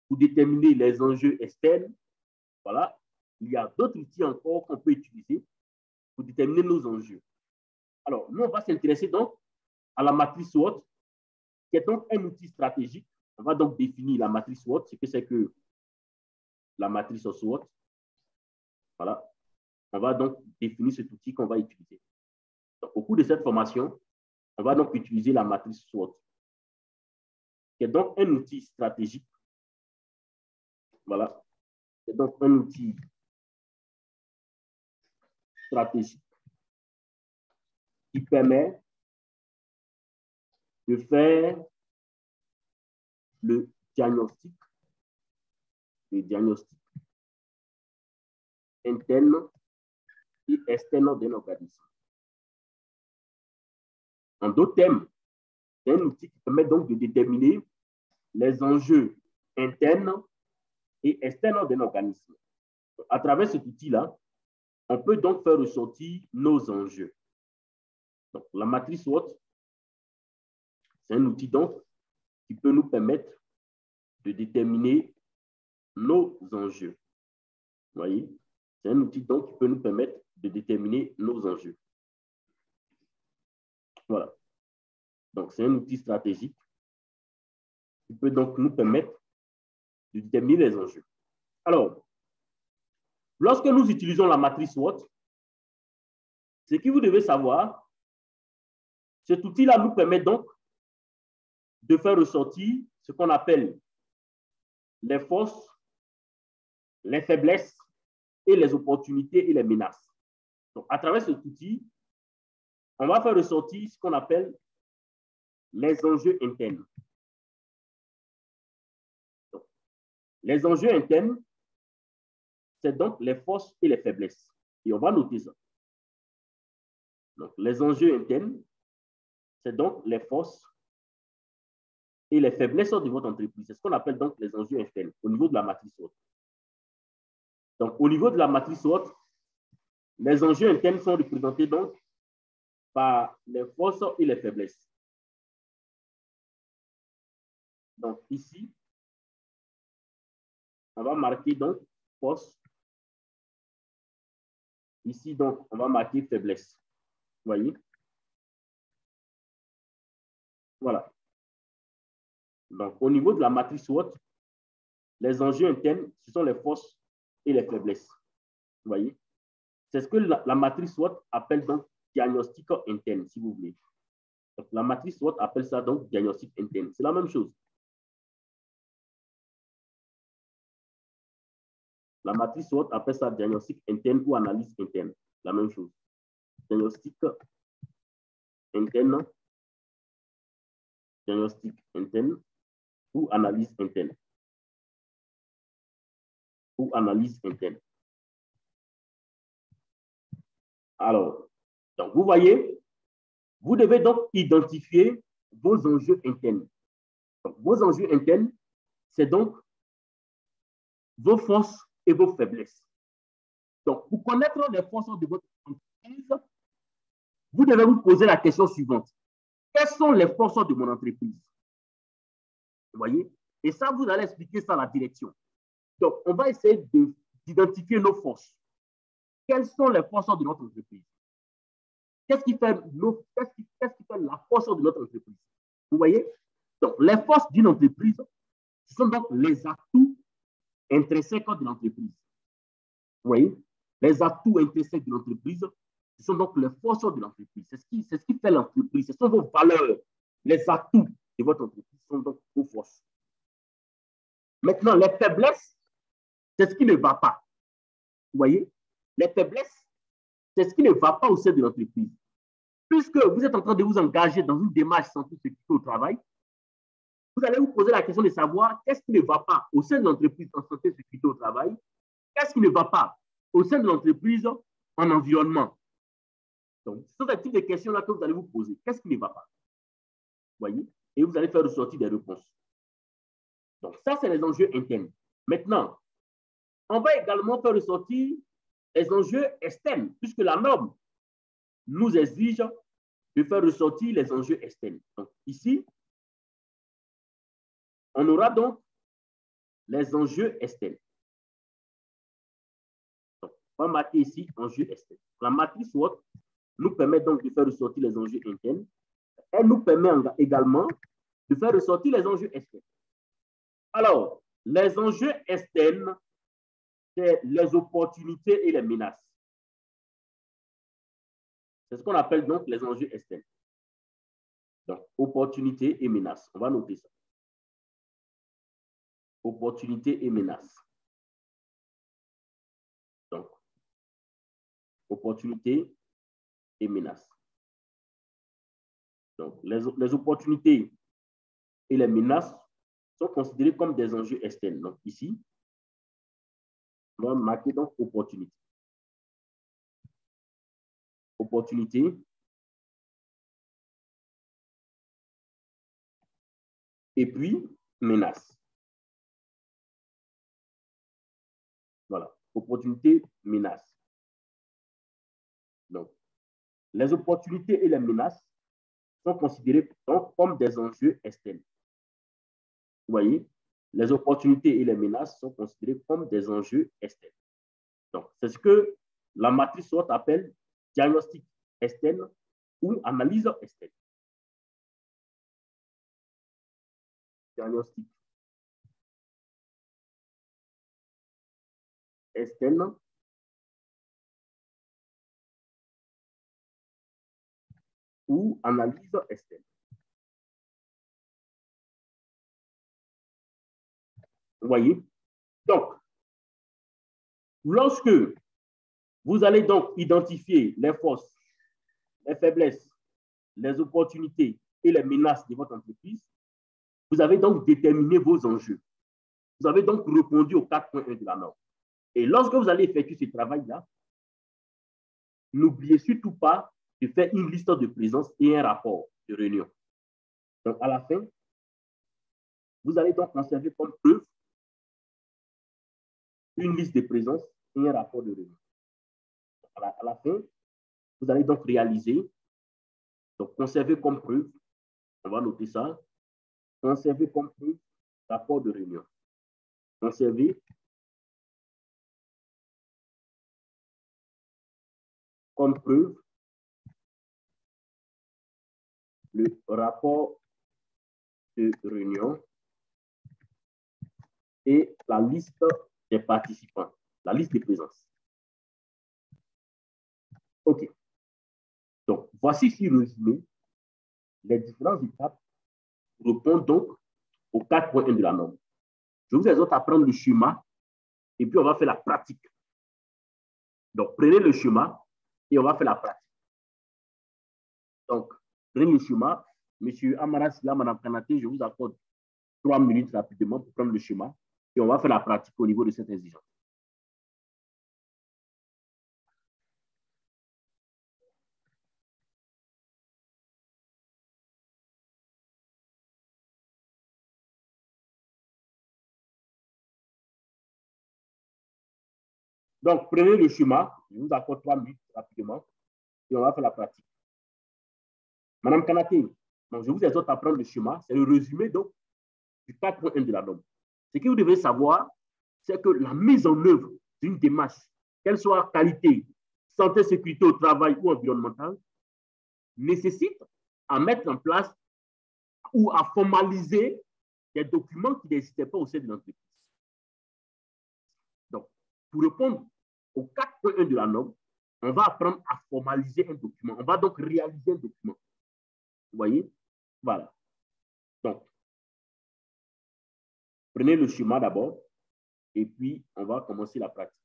S1: pour déterminer les enjeux externes. Voilà. Il y a d'autres outils encore qu'on peut utiliser pour déterminer nos enjeux. Alors, nous, on va s'intéresser donc à la matrice SWOT, qui est donc un outil stratégique. On va donc définir la matrice SWOT, ce que c'est que la matrice SWOT. Voilà. On va donc définir cet outil qu'on va utiliser. Donc, au cours de cette formation, on va donc utiliser la matrice SWOT, qui est donc un outil stratégique. Voilà. C'est donc un outil stratégique qui permet de faire le diagnostic interne et externe d'un organisme. En d'autres termes, c'est un outil qui permet donc de déterminer les enjeux internes et externes d'un organisme. À travers cet outil-là, on peut donc faire ressortir nos enjeux. Donc, la matrice SWOT, c'est un outil donc qui peut nous permettre de déterminer nos enjeux. Vous voyez? C'est un outil donc qui peut nous permettre de déterminer nos enjeux. Voilà. Donc, c'est un outil stratégique qui peut donc nous permettre de déterminer les enjeux. Alors, lorsque nous utilisons la matrice SWOT, ce que vous devez savoir, cet outil-là nous permet donc de faire ressortir ce qu'on appelle les forces, les faiblesses et les opportunités et les menaces. Donc, à travers cet outil, on va faire ressortir ce qu'on appelle les enjeux internes. Donc, les enjeux internes, c'est donc les forces et les faiblesses. Et on va noter ça. Donc, les enjeux internes, c'est donc les forces et les faiblesses de votre entreprise. C'est ce qu'on appelle donc les enjeux internes au niveau de la matrice SWOT. Donc, au niveau de la matrice SWOT, les enjeux internes sont représentés donc par les forces et les faiblesses. Donc, ici, on va marquer donc force. Ici, donc, on va marquer faiblesse. Vous voyez? Voilà. Donc, au niveau de la matrice SWOT, les enjeux internes, ce sont les forces et les faiblesses. Vous voyez? C'est ce que la matrice SWOT appelle donc diagnostic interne, si vous voulez. Donc, la matrice SWOT appelle ça donc diagnostic interne. C'est la même chose. La matrice SWOT appelle ça diagnostic interne ou analyse interne. La même chose. Diagnostic interne ou analyse interne. Ou analyse interne. Alors, donc vous voyez, vous devez donc identifier vos enjeux internes. Donc, vos enjeux internes, c'est donc vos forces et vos faiblesses. Donc, pour connaître les forces de votre entreprise, vous devez vous poser la question suivante. Quelles sont les forces de mon entreprise? Vous voyez? Et ça, vous allez expliquer ça à la direction. Donc, on va essayer d'identifier nos forces. Quelles sont les forces de notre entreprise? Qu'est-ce qui fait la force de notre entreprise? Vous voyez? Donc, les forces d'une entreprise, ce sont donc les atouts intrinsèques de l'entreprise. Vous voyez? Les atouts intrinsèques de l'entreprise, ce sont donc les forces de l'entreprise. C'est ce qui fait l'entreprise. Ce sont vos valeurs. Les atouts de votre entreprise sont donc vos forces. Maintenant, les faiblesses, c'est ce qui ne va pas. Vous voyez? Les faiblesses, c'est ce qui ne va pas au sein de l'entreprise. Puisque vous êtes en train de vous engager dans une démarche santé sécurité au travail, vous allez vous poser la question de savoir qu'est-ce qui ne va pas au sein de l'entreprise en santé sécurité au travail, qu'est-ce qui ne va pas au sein de l'entreprise en environnement. Donc, ce sont des types de questions-là que vous allez vous poser. Qu'est-ce qui ne va pas? Vous voyez? Et vous allez faire ressortir des réponses. Donc, ça, c'est les enjeux internes. Maintenant, on va également faire ressortir les enjeux externes, puisque la norme nous exige de faire ressortir les enjeux externes. Donc, ici, on aura donc les enjeux externes. Donc, on va marquer ici enjeux externes. La matrice SWOT nous permet donc de faire ressortir les enjeux internes. Elle nous permet également de faire ressortir les enjeux externes. Alors, les enjeux externes, c'est les opportunités et les menaces. C'est ce qu'on appelle donc les enjeux externes. Donc, opportunités et menaces. On va noter ça. Opportunités et menaces. Donc, opportunités et menaces. Donc, les opportunités et les menaces sont considérées comme des enjeux externes. Donc, ici, on va marquer donc opportunité. Opportunité et puis menace. Voilà, opportunité, menace. Donc, les opportunités et les menaces sont considérées donc comme des enjeux externes. Vous voyez, les opportunités et les menaces sont considérées comme des enjeux externes. Donc, c'est ce que la matrice SWOT appelle diagnostic externe ou analyse externe. Diagnostic externe ou analyse externe. Vous voyez? Donc, lorsque vous allez donc identifier les forces, les faiblesses, les opportunités et les menaces de votre entreprise, vous avez donc déterminé vos enjeux. Vous avez donc répondu aux 4.1 de la norme. Et lorsque vous allez effectuer ce travail-là, n'oubliez surtout pas de faire une liste de présence et un rapport de réunion. Donc, à la fin, vous allez donc conserver comme preuve une liste de présence et un rapport de réunion. À la fin, vous allez donc réaliser, donc conserver comme preuve, on va noter ça, conserver comme preuve rapport de réunion. Conserver comme preuve le rapport de réunion et la liste des participants, la liste de présence. OK. Donc, voici ici résumé les différentes étapes répondent donc aux 4.1 de la norme. Je vous exhorte à prendre le schéma et puis on va faire la pratique. Donc, prenez le schéma et on va faire la pratique. Donc, prenez le schéma. Monsieur Amaras, là, Madame Kanaté, je vous accorde 3 minutes rapidement pour prendre le schéma et on va faire la pratique au niveau de cette exigence. Donc, prenez le schéma, je vous accorde 3 minutes rapidement et on va faire la pratique. Madame Kanaté, donc je vous exhorte à prendre le schéma, c'est le résumé donc du 4.1 de la norme. Ce que vous devez savoir, c'est que la mise en œuvre d'une démarche, qu'elle soit qualité, santé, sécurité au travail ou environnementale, nécessite à mettre en place ou à formaliser des documents qui n'existaient pas au sein de l'entreprise. Donc, pour répondre au 4.1 de la norme, on va apprendre à formaliser un document. On va donc réaliser un document. Vous voyez? Voilà. Donc, prenez le schéma d'abord et puis on va commencer la pratique.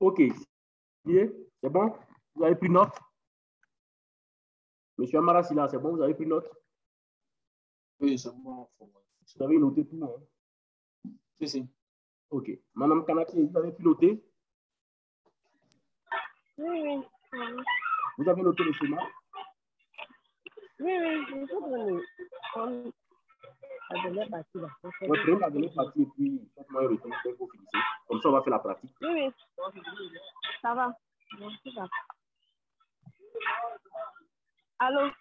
S1: OK. C'est bon? Vous avez pris note? Monsieur Amara Silla, c'est bon? Vous avez pris note?
S3: Oui, c'est bon.
S1: Vous avez noté tout, hein?
S3: Si.
S1: OK. Madame Kanaki, vous avez pu noter?
S2: Oui.
S1: Vous avez noté le schéma?
S2: Oui, je peux donner. La dernière partie, là.
S1: Oui, prenez la dernière partie et puis faites-moi un retour dès que vous finissez. Comme ça, on va faire la pratique.
S2: Oui. Ça va. Allô?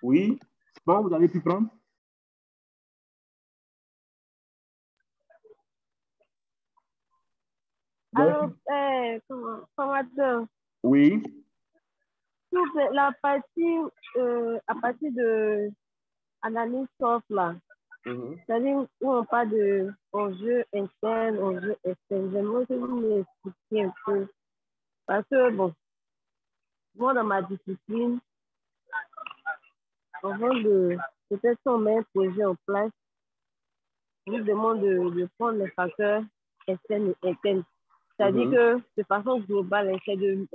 S1: Oui. C'est bon, vous avez pu prendre?
S2: Alors, formateur.
S1: Oui.
S2: La partie, à partir de analyse soft, là, c'est-à-dire où on parle de enjeux internes, enjeux externes, j'aimerais que vous m'expliquiez un peu. Parce que, bon, moi, dans ma discipline, avant de peut-être on met un projet en place, je vous demande de prendre les facteurs externes et internes. C'est-à-dire que de façon globale, c'est de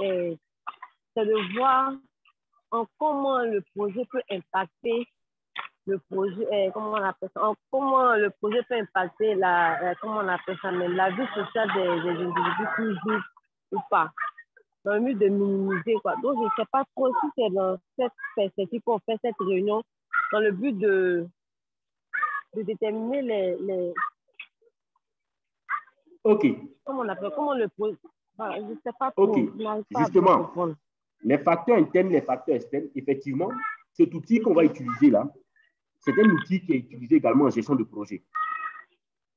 S2: voir en comment le projet peut impacter le projet, comment on appelle ça, comment le projet peut impacter comment on appelle ça même, la vie sociale des individus qui vivent ou pas, dans le but de minimiser quoi. Donc je ne sais pas trop si c'est dans cette perspective qu'on fait cette réunion, dans le but de déterminer les
S1: OK.
S2: Comment le projet, voilà, je ne sais pas trop.
S1: OK. Justement, les facteurs internes, les facteurs externes, effectivement, cet outil qu'on va utiliser là, c'est un outil qui est utilisé également en gestion de projet.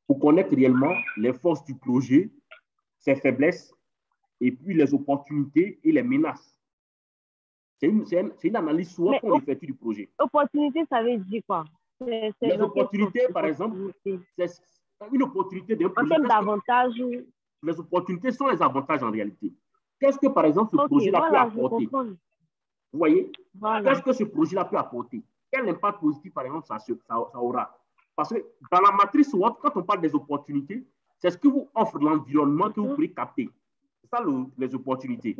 S1: Pour connaître réellement les forces du projet, ses faiblesses, et puis les opportunités et les menaces. C'est une analyse SWOT qu'on effectue du projet.
S2: Opportunité, ça veut dire quoi?
S1: Les opportunités, par exemple, c'est une opportunité d'un projet.
S2: En termes d'avantages.
S1: Les opportunités sont les avantages en réalité. Qu'est-ce que, par exemple, ce projet-là peut apporter? Vous voyez? Qu'est-ce que ce projet-là peut apporter? Quel impact positif, par exemple, ça aura? Parce que dans la matrice SWOT, quand on parle des opportunités, c'est ce que vous offre l'environnement que vous pourrez capter. C'est ça les opportunités.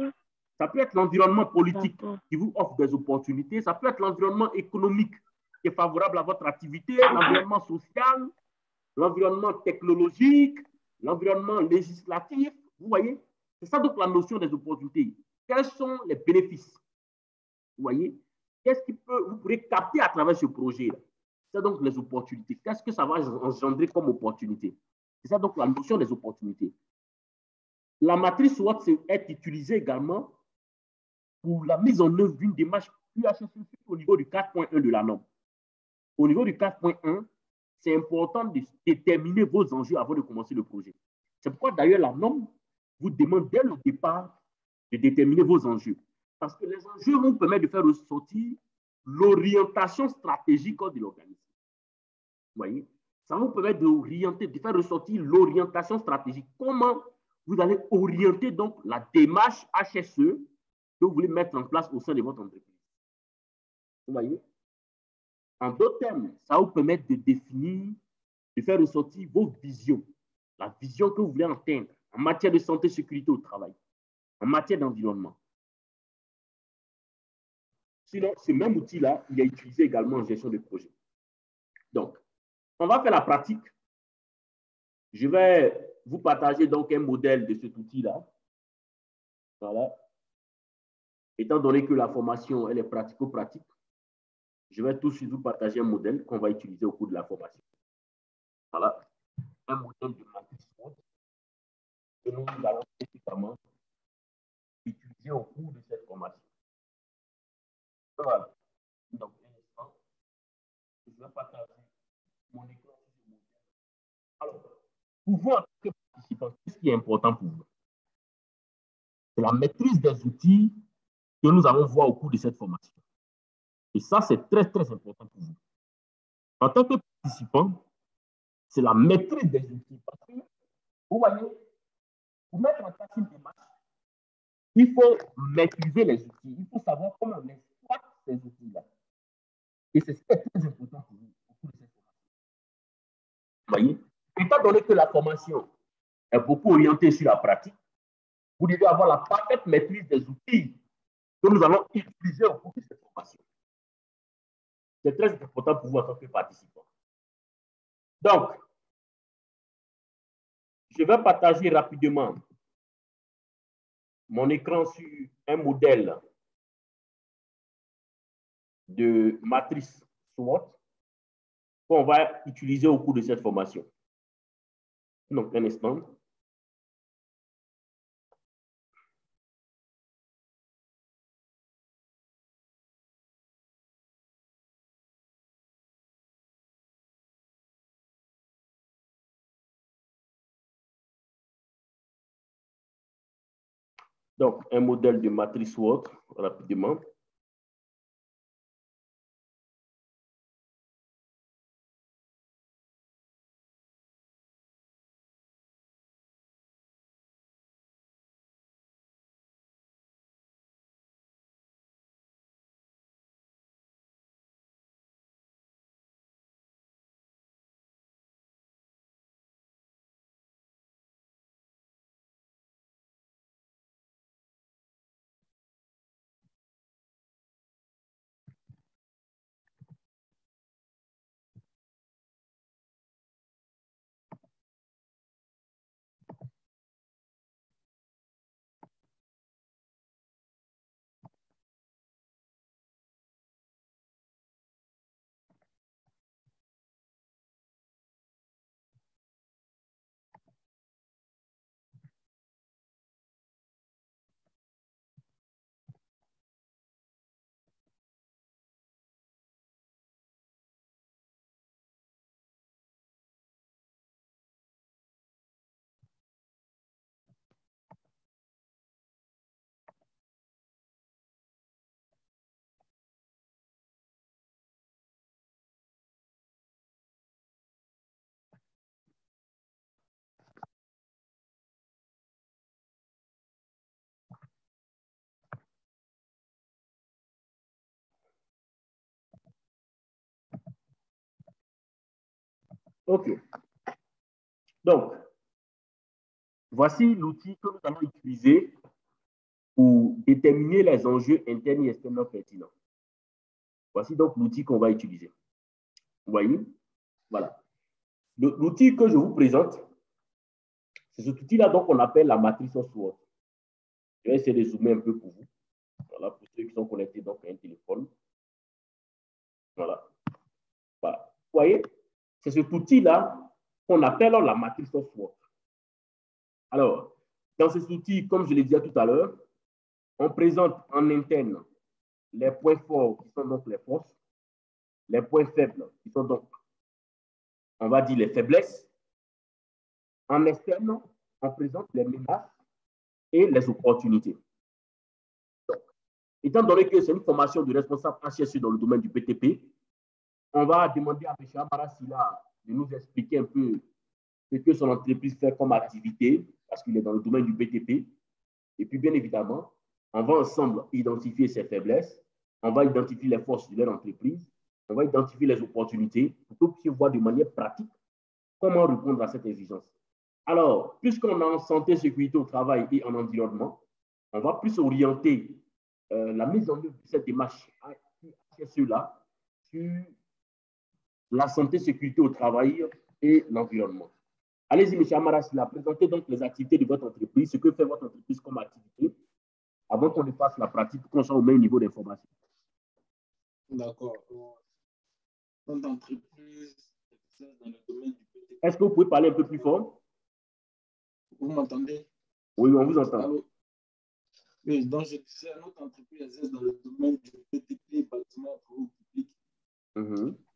S1: Ça peut être l'environnement politique qui vous offre des opportunités. Ça peut être l'environnement économique qui est favorable à votre activité, l'environnement social, l'environnement technologique, l'environnement législatif. Vous voyez? C'est ça donc la notion des opportunités. Quels sont les bénéfices? Vous voyez? Qu'est-ce que vous pourrez capter à travers ce projet-là? C'est donc les opportunités. Qu'est-ce que ça va engendrer comme opportunité? C'est ça donc la notion des opportunités. La matrice SWOT est utilisée également pour la mise en œuvre d'une démarche QHSE au niveau du 4.1 de la norme. Au niveau du 4.1, c'est important de déterminer vos enjeux avant de commencer le projet. C'est pourquoi d'ailleurs la norme vous demande dès le départ de déterminer vos enjeux. Parce que les enjeux vont vous permettre de faire ressortir l'orientation stratégique de l'organisme. Vous voyez? Ça va vous permettre d'orienter, de faire ressortir l'orientation stratégique. Comment vous allez orienter donc la démarche HSE que vous voulez mettre en place au sein de votre entreprise. Vous voyez? En d'autres termes, ça va vous permettre de définir, de faire ressortir vos visions, la vision que vous voulez atteindre en matière de santé et sécurité au travail, en matière d'environnement. Sinon, ce même outil-là, il est utilisé également en gestion de projet. Donc, on va faire la pratique. Je vais vous partager donc un modèle de cet outil-là. Voilà. Étant donné que la formation, elle est pratico-pratique, je vais tout de suite vous partager un modèle qu'on va utiliser au cours de la formation. Voilà. Un modèle de matrice SWOT que nous allons spécifiquement utiliser au cours de cette formation. Voilà. Donc, un instant, je vais partager mon écran. Alors, pour vous, en tant que participant, qu'est-ce qui est important pour vous? C'est la maîtrise des outils que nous allons voir au cours de cette formation. Et ça, c'est très, très important pour vous. En tant que participant, c'est la maîtrise des outils. Parce que, vous voyez, pour mettre en place une démarche, il faut maîtriser les outils. Il faut savoir comment on exploite ces outils-là. Et c'est ce qui est très important pour vous au cours de cette formation. Vous voyez? Et étant donné que la formation est beaucoup orientée sur la pratique, vous devez avoir la parfaite maîtrise des outils que nous allons utiliser au cours de cette formation. C'est très important pour vous en tant que participant. Donc, je vais partager rapidement mon écran sur un modèle de matrice SWOT qu'on va utiliser au cours de cette formation. Donc, un instant. Donc, un modèle de matrice SWOT, rapidement. OK. Donc, voici l'outil que nous allons utiliser pour déterminer les enjeux internes et externes pertinents. Voici donc l'outil qu'on va utiliser. Vous voyez? Voilà. L'outil que je vous présente, c'est cet outil-là qu'on appelle la matrice SWOT. Je vais essayer de zoomer un peu pour vous. Voilà, pour ceux qui sont connectés donc, à un téléphone. Voilà. Voilà. Vous voyez? C'est cet outil-là qu'on appelle la matrice SWOT. Alors, dans cet outil, comme je l'ai dit tout à l'heure, on présente en interne les points forts qui sont donc les forces, les points faibles qui sont donc, on va dire, les faiblesses. En externe, on présente les menaces et les opportunités. Donc, étant donné que c'est une formation de responsable HSE dans le domaine du BTP, on va demander à M. Amara Silla de nous expliquer un peu ce que son entreprise fait comme activité, parce qu'il est dans le domaine du BTP. Et puis, bien évidemment, on va ensemble identifier ses faiblesses, on va identifier les forces de leur entreprise, on va identifier les opportunités pour que vous puissiez voir de manière pratique comment répondre à cette exigence. Alors, puisqu'on est en santé, sécurité au travail et en environnement, on va plus orienter la mise en œuvre de cette démarche HSE-là sur la santé, sécurité au travail et l'environnement. Allez-y, M. Amara Silla, présentez donc les activités de votre entreprise, ce que fait votre entreprise comme activité, avant qu'on ne fasse la pratique, qu'on soit au même niveau d'information.
S3: D'accord. Notre entreprise exerce dans le domaine du BTP.
S1: Est-ce que vous pouvez parler un peu plus fort?
S3: Vous m'entendez?
S1: Oui, on vous entend.
S3: Allô? Oui, donc je disais, notre entreprise exerce dans le domaine du BTP, bâtiment travaux publics.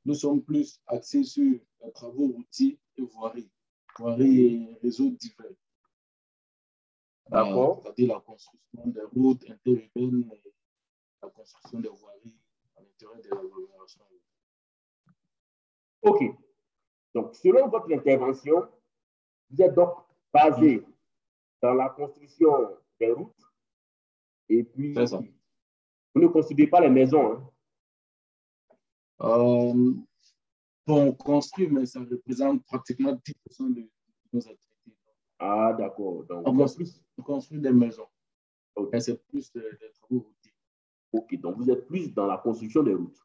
S3: Nous sommes plus axés sur les travaux routiers et voiries et réseaux divers.
S1: D'accord.
S3: C'est-à-dire la construction des routes interurbaines et la construction des voiries à l'intérieur de l'agglomération.
S1: OK. Donc, selon votre intervention, vous êtes donc basé dans la construction des routes et puis vous ne construisez pas les maisons.
S3: Pour Bon, on construit, mais ça représente pratiquement 10% de nos activités.
S1: Ah, d'accord. Donc,
S3: On construit des maisons.
S1: Ok.
S3: Mais c'est plus des travaux routiers.
S1: Ok, donc vous êtes plus dans la construction des routes.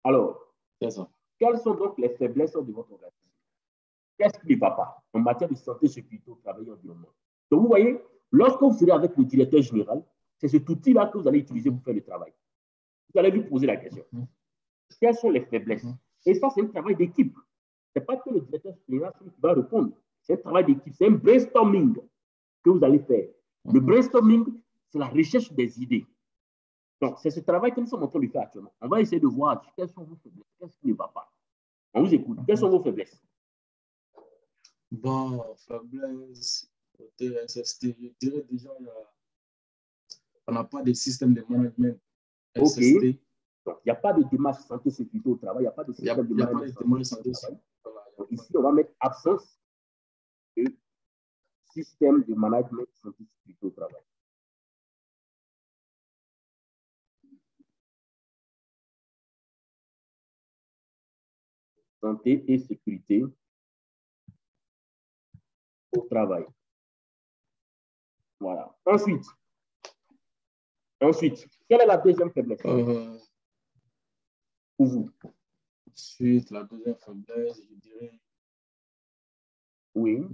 S1: Alors,
S3: C'est ça.
S1: quelles sont donc les faiblesses de votre organisme? Qu'est-ce qui ne va pas en matière de santé, sécurité au travail et environnement? Donc, vous voyez, lorsque vous serez avec le directeur général, c'est cet outil-là que vous allez utiliser pour faire le travail. Vous allez lui poser la question. Quelles sont les faiblesses? Et ça, c'est un travail d'équipe. Ce n'est pas que le directeur général qui va répondre. C'est un travail d'équipe. C'est un brainstorming que vous allez faire. Le brainstorming, c'est la recherche des idées. Donc, c'est ce travail que nous sommes en train de faire actuellement. On va essayer de voir quelles sont vos faiblesses, qu'est-ce qui ne va pas. On vous écoute. Quelles sont vos faiblesses?
S3: Bon, faiblesse, côté SST, je dirais déjà, on n'a pas de système de management SST.
S1: OK. Donc, il n'y a pas de démarche santé sécurité au travail, il n'y a pas de système de management santé au travail. Donc, ici, on va mettre absence de système de management santé sécurité au travail. Santé et sécurité au travail. Voilà. Ensuite, quelle est la deuxième faiblesse pour vous?
S3: Ensuite, la deuxième faiblesse, je dirais.
S1: Oui.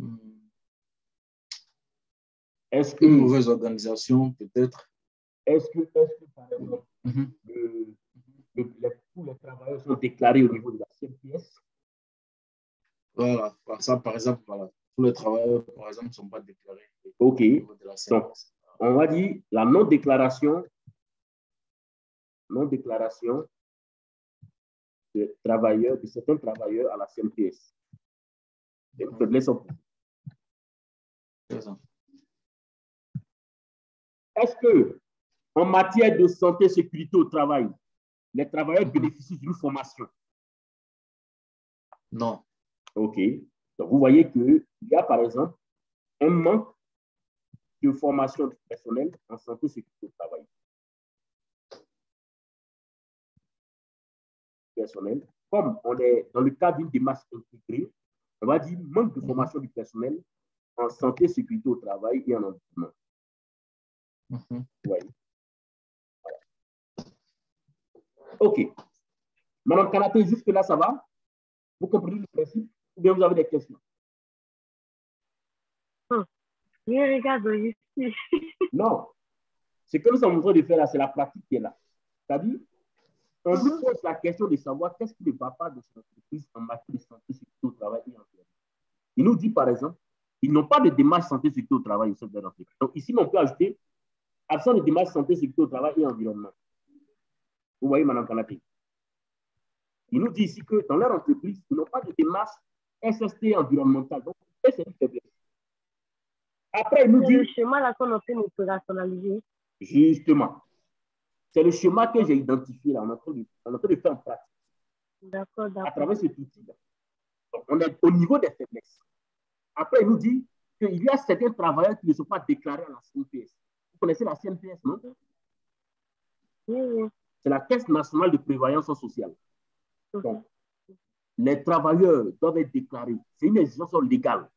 S3: Est-ce que une mauvaise organisation, peut-être?
S1: Est-ce que par exemple, tous les travailleurs sont déclarés au niveau de la CNPS?
S3: Voilà. Ça, par exemple, voilà. Tous les travailleurs, par exemple, ne sont pas déclarés
S1: OK.
S3: au niveau de la CNPS.
S1: Donc, on va dire la non-déclaration de certains travailleurs à la CNPS. C'est une faiblesse en plus.
S3: C'est ça.
S1: Est-ce que, en matière de santé et sécurité au travail, les travailleurs bénéficient d'une formation?
S3: Non.
S1: OK. Donc, vous voyez qu'il y a, par exemple, un manque de formation du personnel en santé et sécurité au travail. Personnel. Comme on est dans le cadre d'une démarche intégrée, on va dire manque de formation du personnel en santé, sécurité au travail et en environnement. Ouais. Voilà. OK. Madame Kanaté, jusque-là, ça va? Vous comprenez le principe ou bien vous avez des questions?
S2: Je regarde ici.
S1: Non. Ce que nous sommes en train de faire là, c'est la pratique qui est là. C'est-à-dire, on lui pose la question de savoir qu'est-ce qui ne va pas de son entreprise en matière de santé, sécurité au travail et environnement. Il nous dit, par exemple, ils n'ont pas de démarche santé, sécurité au travail au sein de leur entreprise. Donc, ici, on peut ajouter absence de démarche santé, sécurité au travail et environnement. Vous voyez, Mme Kanaté. Il nous dit ici que dans leur entreprise, ils n'ont pas de démarche SST environnementale. Donc, c'est une faiblesse. Après, il nous dit.
S2: C'est le schéma là qu'on a fait opérationnaliser.
S1: Justement. C'est le schéma que j'ai identifié là. On est en train de faire en pratique.
S2: D'accord.
S1: À travers cet outil-là. Donc, on est au niveau des faiblesses. Après, il nous dit qu'il y a certains travailleurs qui ne sont pas déclarés à la CNPS. Vous connaissez la CNPS, non?
S2: Oui.
S1: C'est la Caisse nationale de prévoyance sociale. Donc, les travailleurs doivent être déclarés. C'est une exigence légale.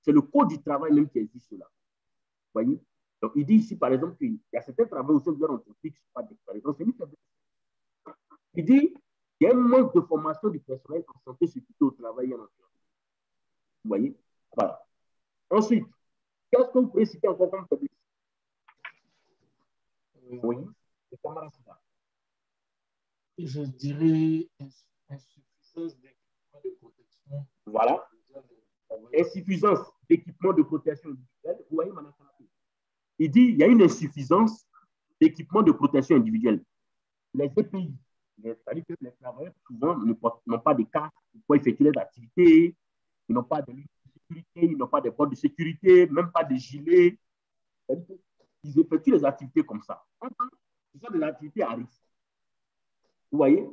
S1: C'est le code du travail même qui exige cela. Vous voyez? Donc, il dit ici, par exemple, qu'il y a certains travailleurs au sein de leur entreprise qui ne sont pas déclarés. Donc, c'est une faiblesse. Il dit qu'il y a un manque de formation du personnel en santé, sécurité au travail et en environnement. Vous voyez? Voilà. Ensuite, qu'est-ce que vous pouvez citer encore comme faiblesse? Oui, c'est camarades.
S3: Je dirais insuffisance d'équipement de protection.
S1: Voilà. Insuffisance d'équipement de protection individuelle. Vous voyez, Mme Kanaté. Il dit qu'il y a une insuffisance d'équipement de protection individuelle. Les EPI, c'est-à-dire que les travailleurs, souvent, n'ont pas de casque pour effectuer les activités, ils n'ont pas de lunettes de sécurité, ils n'ont pas de bottes de sécurité, même pas de gilet. C'est-à-dire qu'ils effectuent les activités comme ça. Ce sont des activités à risque. Vous voyez?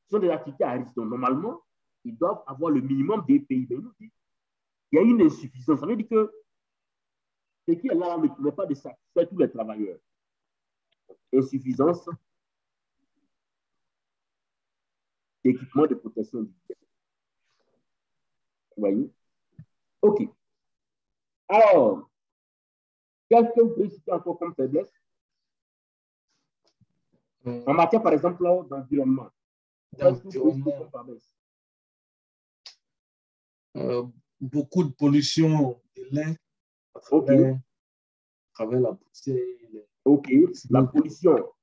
S1: Ce sont des activités à risque. Donc, normalement, ils doivent avoir le minimum des pays. Mais il y a une insuffisance. Ça veut dire que ce qui est là ne permet pas de satisfaire tous les travailleurs. Insuffisance d'équipement de protection individuelle. Vous voyez? OK. Alors, qu'est-ce que vous pouvez citer encore comme faiblesse? En matière, par exemple, d'environnement.
S3: D'environnement. Beaucoup de pollution de l'air à travers la poussière.
S1: OK. La pollution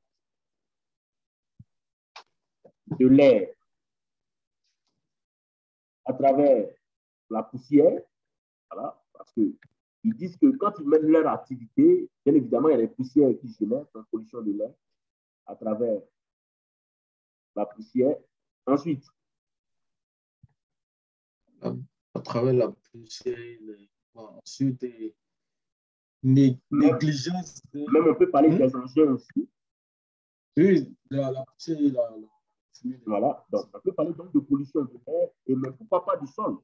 S1: de l'air à travers la poussière. Voilà. Parce qu'ils disent que quand ils mènent leur activité, bien évidemment, il y a des poussières qui génèrent la pollution de l'air à travers la poussière. Ensuite,
S3: à travers la poussière, ensuite, négligence.
S1: Même on peut parler des engins aussi.
S3: Oui, la poussière, la fumée.
S1: Voilà, donc on peut parler donc de pollution de l'air et même pourquoi pas du sol.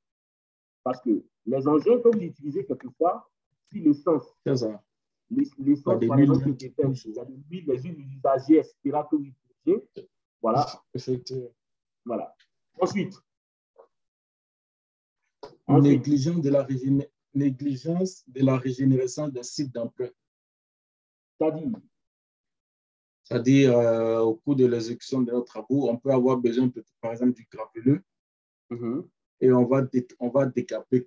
S1: Parce que les engins que vous utilisez quelquefois, si l'essence, l'essence par exemple, il y a des huiles, les huiles usagées, etc. que vous utilisez, voilà.
S3: Effectivement.
S1: Voilà. Ensuite,
S3: négligence de la régénérescence des sites d'emprunt. C'est-à-dire, au cours de l'exécution de nos travaux, on peut avoir besoin, par exemple, du graveleux. Et on va décaper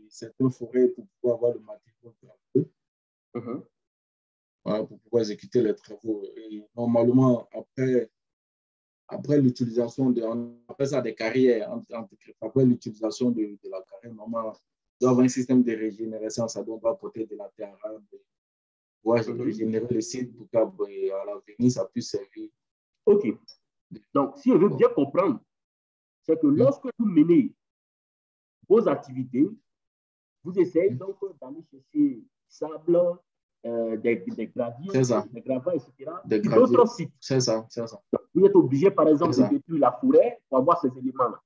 S3: certaines forêts pour pouvoir avoir le matériau graveleux. Voilà, pour pouvoir exécuter les travaux. Et normalement, après l'utilisation on appelle ça des carrières, après l'utilisation de la carrière, normalement, il doit y avoir un système de régénération, ça doit apporter de la terre arable, pouvoir régénérer le site pour qu'à l'avenir, ça puisse servir.
S1: OK. Donc, si on veut bien comprendre, c'est que lorsque vous menez vos activités, vous essayez donc d'aller chercher du sable, des graviers, des gravats, etc. D'autres sites.
S3: C'est ça.
S1: Donc, vous êtes obligé, par exemple, de détruire la forêt pour avoir ces éléments-là,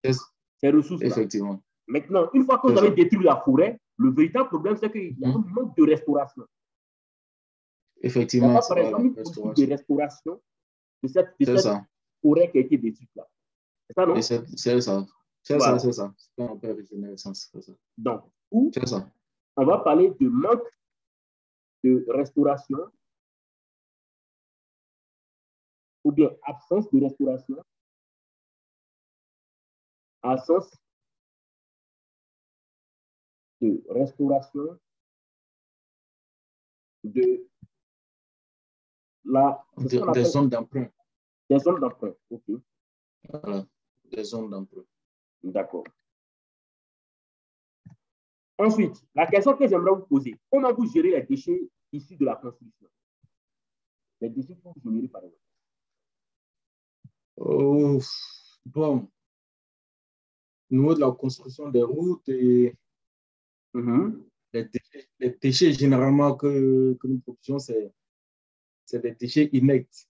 S1: ces ressources-là.
S3: Effectivement.
S1: Maintenant, une fois que vous avez détruit la forêt, le véritable problème, c'est qu'il y a un manque de restauration.
S3: Effectivement.
S1: Il n'y a pas, par exemple, une politique de restauration de cette forêt qui a été détruite là. C'est ça, non?
S3: C'est ça. C'est ça. C'est un peu régénérescence.
S1: Donc, on va parler de manque de restauration ou bien absence de restauration, absence de restauration de
S3: des zones d'emprunt.
S1: Des zones d'emprunt, OK.
S3: Voilà, des zones d'emprunt.
S1: D'accord. Ensuite, la question que j'aimerais vous poser, comment vous gérez les déchets issus de la construction? Les déchets que vous générez, par exemple.
S3: Bon, au niveau de la construction des routes, et les déchets généralement que nous produisons, c'est des déchets inertes.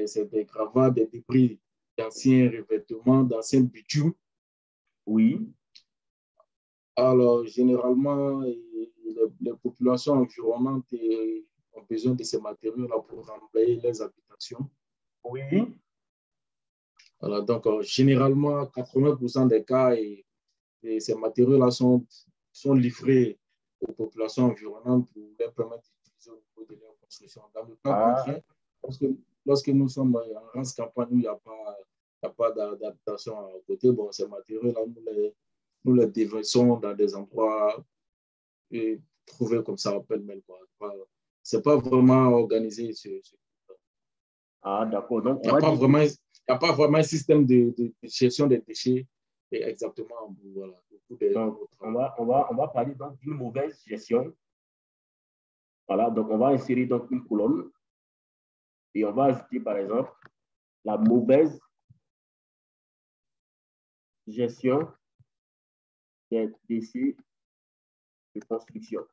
S3: C'est des gravats, des débris d'anciens revêtements, d'anciens bitumes.
S1: Oui.
S3: Alors, généralement, les populations environnantes ont besoin de ces matériaux-là pour remblayer les habitations.
S1: Oui.
S3: Alors, donc, généralement, 80% des cas, et ces matériaux-là sont livrés aux populations environnantes pour leur permettre d'utiliser au niveau de leur construction. Dans le cas contraire, lorsque nous sommes en race campagne où il n'y a pas d'adaptation à côté, bon, ces matériaux-là, nous les déversons dans des endroits trouvés comme ça, pêle-mêle. Ce n'est pas vraiment organisé.
S1: D'accord. Donc,
S3: il n'y a pas vraiment un système de gestion des déchets exactement. Voilà.
S1: Donc, on va parler donc d'une mauvaise gestion. Voilà, donc on va insérer donc une colonne et on va ajouter par exemple la mauvaise gestion des déchets de construction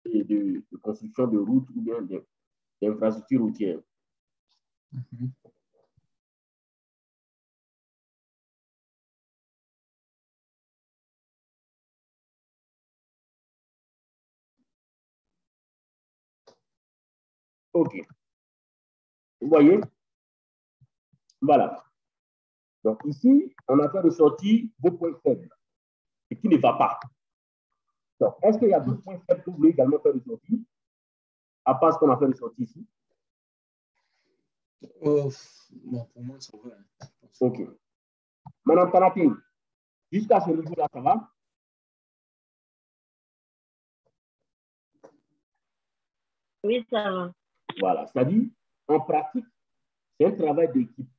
S1: et de construction de routes ou bien d'infrastructures routières. OK. Vous voyez? Voilà. Donc ici, on a fait ressortir vos points faibles et qui ne va pas. Donc, est-ce qu'il y a d'autres points faibles que vous voulez également faire ressortir, à part ce qu'on a fait ressortir ici?
S3: Bon, pour moi, ça va.
S1: OK. Madame Kanaté, jusqu'à ce niveau-là, ça va?
S2: Oui, ça va.
S1: Voilà. C'est-à-dire, en pratique, c'est un travail d'équipe.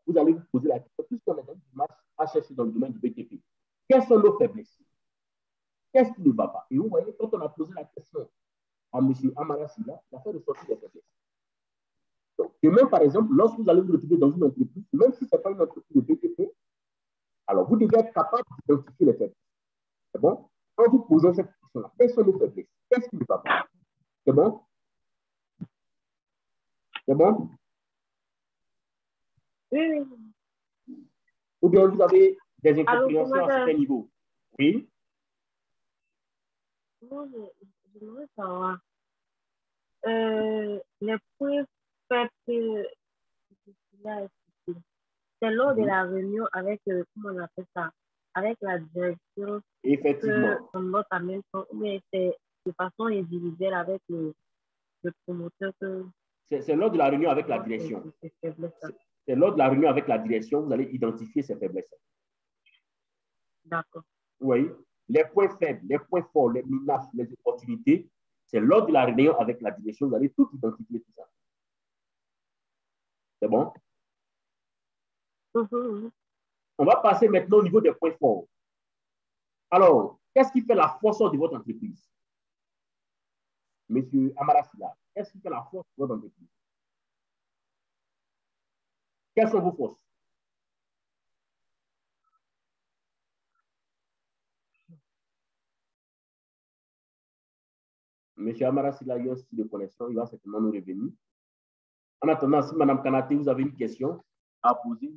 S1: Vous allez vous poser la question, puisqu'on est dans une démarche à chercher dans le domaine du BTP. Quelles sont nos faiblesses? Qu'est-ce qui ne va pas? Et vous voyez, quand on a posé la question à M. Amara Silla, il a fait ressortir des faiblesses. Donc, demain, par exemple, lorsque vous allez vous retrouver dans une entreprise, même si ce n'est pas une entreprise de BTP, alors vous devez être capable d'identifier les faiblesses. C'est bon? En vous posant cette question-là, quelles sont nos faiblesses? Qu'est-ce qui ne va pas? C'est bon? C'est bon?
S2: Oui.
S1: Ou bien vous avez des incompréhensions à certains niveaux? Oui?
S2: Moi, j'aimerais savoir les points faibles que c'est lors de la réunion avec, comment on appelle ça, avec la direction.
S1: Effectivement.
S2: Mais c'est de façon individuelle avec le promoteur que...
S1: C'est lors de la réunion avec la direction. C'est lors de la réunion avec la direction, vous allez identifier ces faiblesses.
S2: D'accord.
S1: Oui. Les points faibles, les points forts, les menaces, les opportunités, c'est lors de la réunion avec la direction, vous allez tout identifier tout ça. C'est bon? On va passer maintenant au niveau des points forts. Alors, qu'est-ce qui fait la force de votre entreprise? Monsieur Amara Silla, qu'est-ce qui fait la force de votre entreprise? Quelles sont vos forces? Monsieur Amara Silla, il y a aussi de connexion, il va certainement nous revenir. En attendant, si Mme Kanaté, vous avez une question à poser,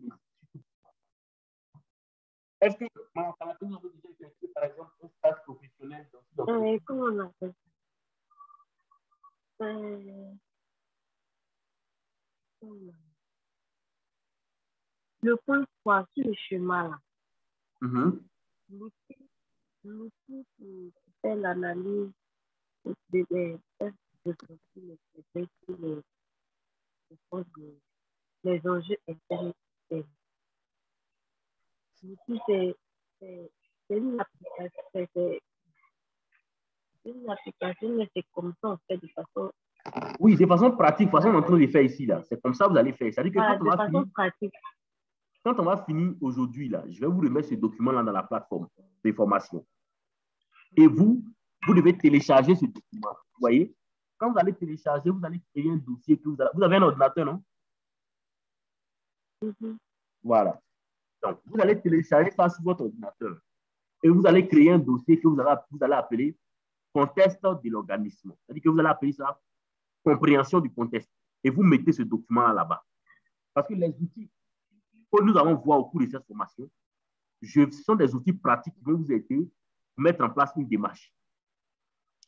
S1: est-ce que Mme Kanaté, vous avez déjà effectué, par exemple, un stage professionnel dans
S2: comment on appelle ça? Le point 3 sur le chemin là. L'outil qui fait l'analyse des tests de profil les enjeux externes. L'outil, c'est une application, mais c'est comme ça, on fait de façon...
S1: Oui, de façon pratique, de façon on est en train de faire ici, là. C'est comme ça que vous allez faire. C'est-à-dire que
S2: voilà,
S1: quand on va finir aujourd'hui, là, je vais vous remettre ce document-là dans la plateforme de formation. Et vous devez télécharger ce document. Vous voyez? Quand vous allez télécharger, vous allez créer un dossier que vous avez un ordinateur, non? Voilà. Donc, vous allez télécharger ça sur votre ordinateur. Et vous allez créer un dossier que vous allez appeler contexte de l'organisme. C'est-à-dire que vous allez appeler ça compréhension du contexte. Et vous mettez ce document là-bas. Parce que les outils que nous allons voir au cours de cette formation, ce sont des outils pratiques qui vont vous aider à mettre en place une démarche.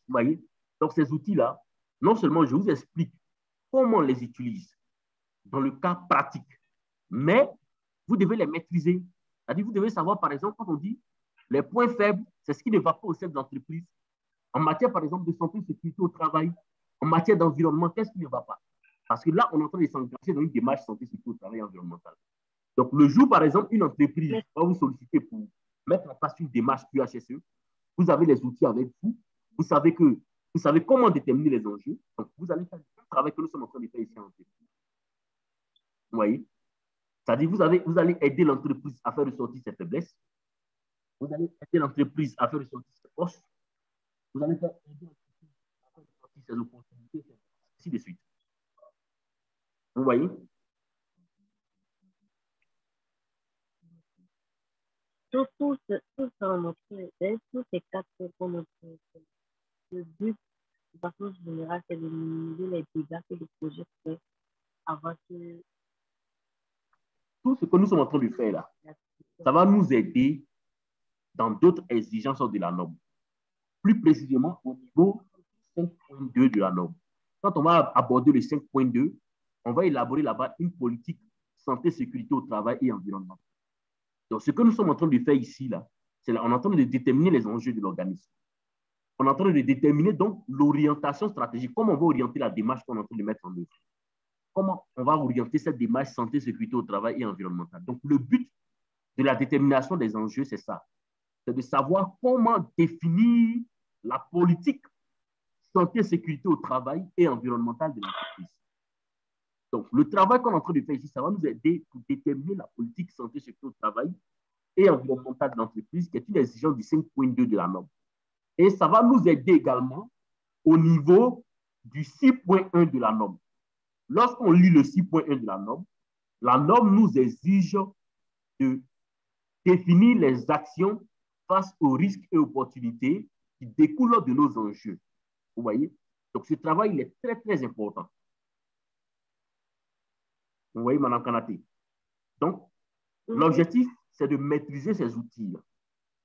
S1: Vous voyez? Donc, ces outils-là, non seulement je vous explique comment on les utilise dans le cas pratique, mais vous devez les maîtriser. C'est-à-dire, vous devez savoir, par exemple, quand on dit les points faibles, c'est ce qui ne va pas au sein de l'entreprise. En matière, par exemple, de santé et sécurité au travail, en matière d'environnement, qu'est-ce qui ne va pas? Parce que là, on est en train de s'engager dans une démarche santé, sécurité au travail environnemental. Donc, le jour, par exemple, une entreprise va vous solliciter pour mettre en place une démarche QHSE, vous avez les outils avec vous, vous savez comment déterminer les enjeux. Donc, vous allez faire le travail que nous sommes en train de faire ici en entreprise. Vous voyez? C'est-à-dire, vous allez aider l'entreprise à faire ressortir ses faiblesses. Vous allez aider l'entreprise à faire ressortir ses forces. Vous allez aider l'entreprise à faire ressortir ses opportunités, ainsi de suite. Vous voyez?
S2: Tous ces quatre pour notre le but, de façon générale, c'est de minimiser les dégâts que le projet fait avant que...
S1: Tout ce que nous sommes en train de faire là, ça va nous aider dans d'autres exigences de la norme. Plus précisément au niveau 5.2 de la norme. Quand on va aborder le 5.2, on va élaborer là-bas une politique santé, sécurité au travail et environnement. Donc, ce que nous sommes en train de faire ici, là, c'est on est en train de déterminer les enjeux de l'organisme. On est en train de déterminer donc l'orientation stratégique, comment on va orienter la démarche qu'on est en train de mettre en œuvre. Comment on va orienter cette démarche santé, sécurité au travail et environnementale. Donc, le but de la détermination des enjeux, c'est ça. C'est de savoir comment définir la politique santé, sécurité au travail et environnementale de l'entreprise. Donc, le travail qu'on est en train de faire ici, ça va nous aider pour déterminer la politique santé, sécurité au travail et environnementale de l'entreprise, qui est une exigence du 5.2 de la norme. Et ça va nous aider également au niveau du 6.1 de la norme. Lorsqu'on lit le 6.1 de la norme nous exige de définir les actions face aux risques et opportunités qui découlent de nos enjeux. Vous voyez? Donc, ce travail, il est très, très important. Vous voyez, Mme Kanaté? Donc, l'objectif, c'est de maîtriser ces outils-là.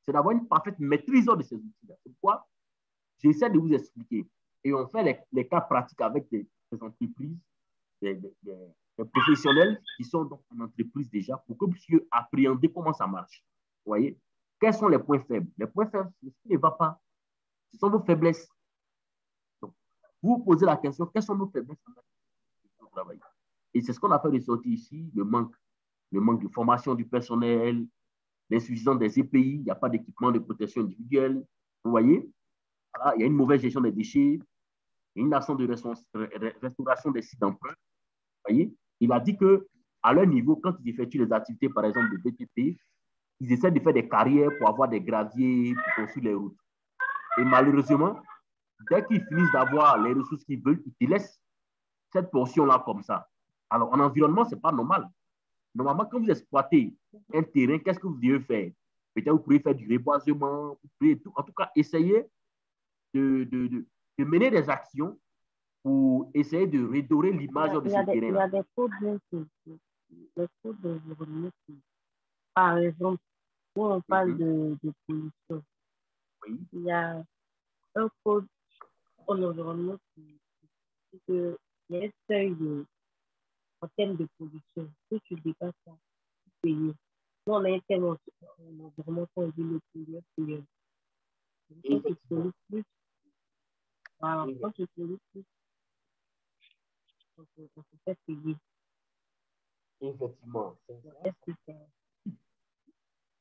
S1: C'est d'avoir une parfaite maîtrise de ces outils-là. C'est pourquoi j'essaie de vous expliquer. Et on fait les cas pratiques avec des entreprises, des professionnels qui sont donc en entreprise déjà pour que vous puissiez appréhender comment ça marche. Vous voyez? Quels sont les points faibles? Les points faibles, ce qui ne va pas, ce sont vos faiblesses. Donc, vous vous posez la question, quelles sont nos faiblesses au travail? Et c'est ce qu'on a fait ressortir ici, le manque de formation du personnel, l'insuffisance des EPI, il n'y a pas d'équipement de protection individuelle. Vous voyez? Voilà, il y a une mauvaise gestion des déchets, une absence de restauration des sites d'emprunt. Vous voyez? Il a dit qu'à leur niveau, quand ils effectuent les activités, par exemple, de BTP, ils essaient de faire des carrières pour avoir des graviers, pour construire les routes. Et malheureusement, dès qu'ils finissent d'avoir les ressources qu'ils veulent, ils te laissent cette portion-là comme ça. Alors, en environnement, ce n'est pas normal. Normalement, quand vous exploitez un terrain, qu'est-ce que vous devez faire? Peut-être vous pouvez faire du reboisement, vous pouvez tout. En tout cas, essayer de mener des actions pour essayer de redorer l'image de ce terrain.
S2: Il y a des codes d'environnement. Par exemple, où on parle de pollution,
S1: oui.
S2: Il y a un code en environnement qui dit qu'il y a un seuil en termes de pollution. Si tu dépasses ça, tu payes. Nous, on a un terme en environnement qu'on dit le pollueur. Quand tu pollues plus, voilà, quand tu pollues plus, on se fait payer.
S1: Effectivement.
S2: Est-ce que c'est...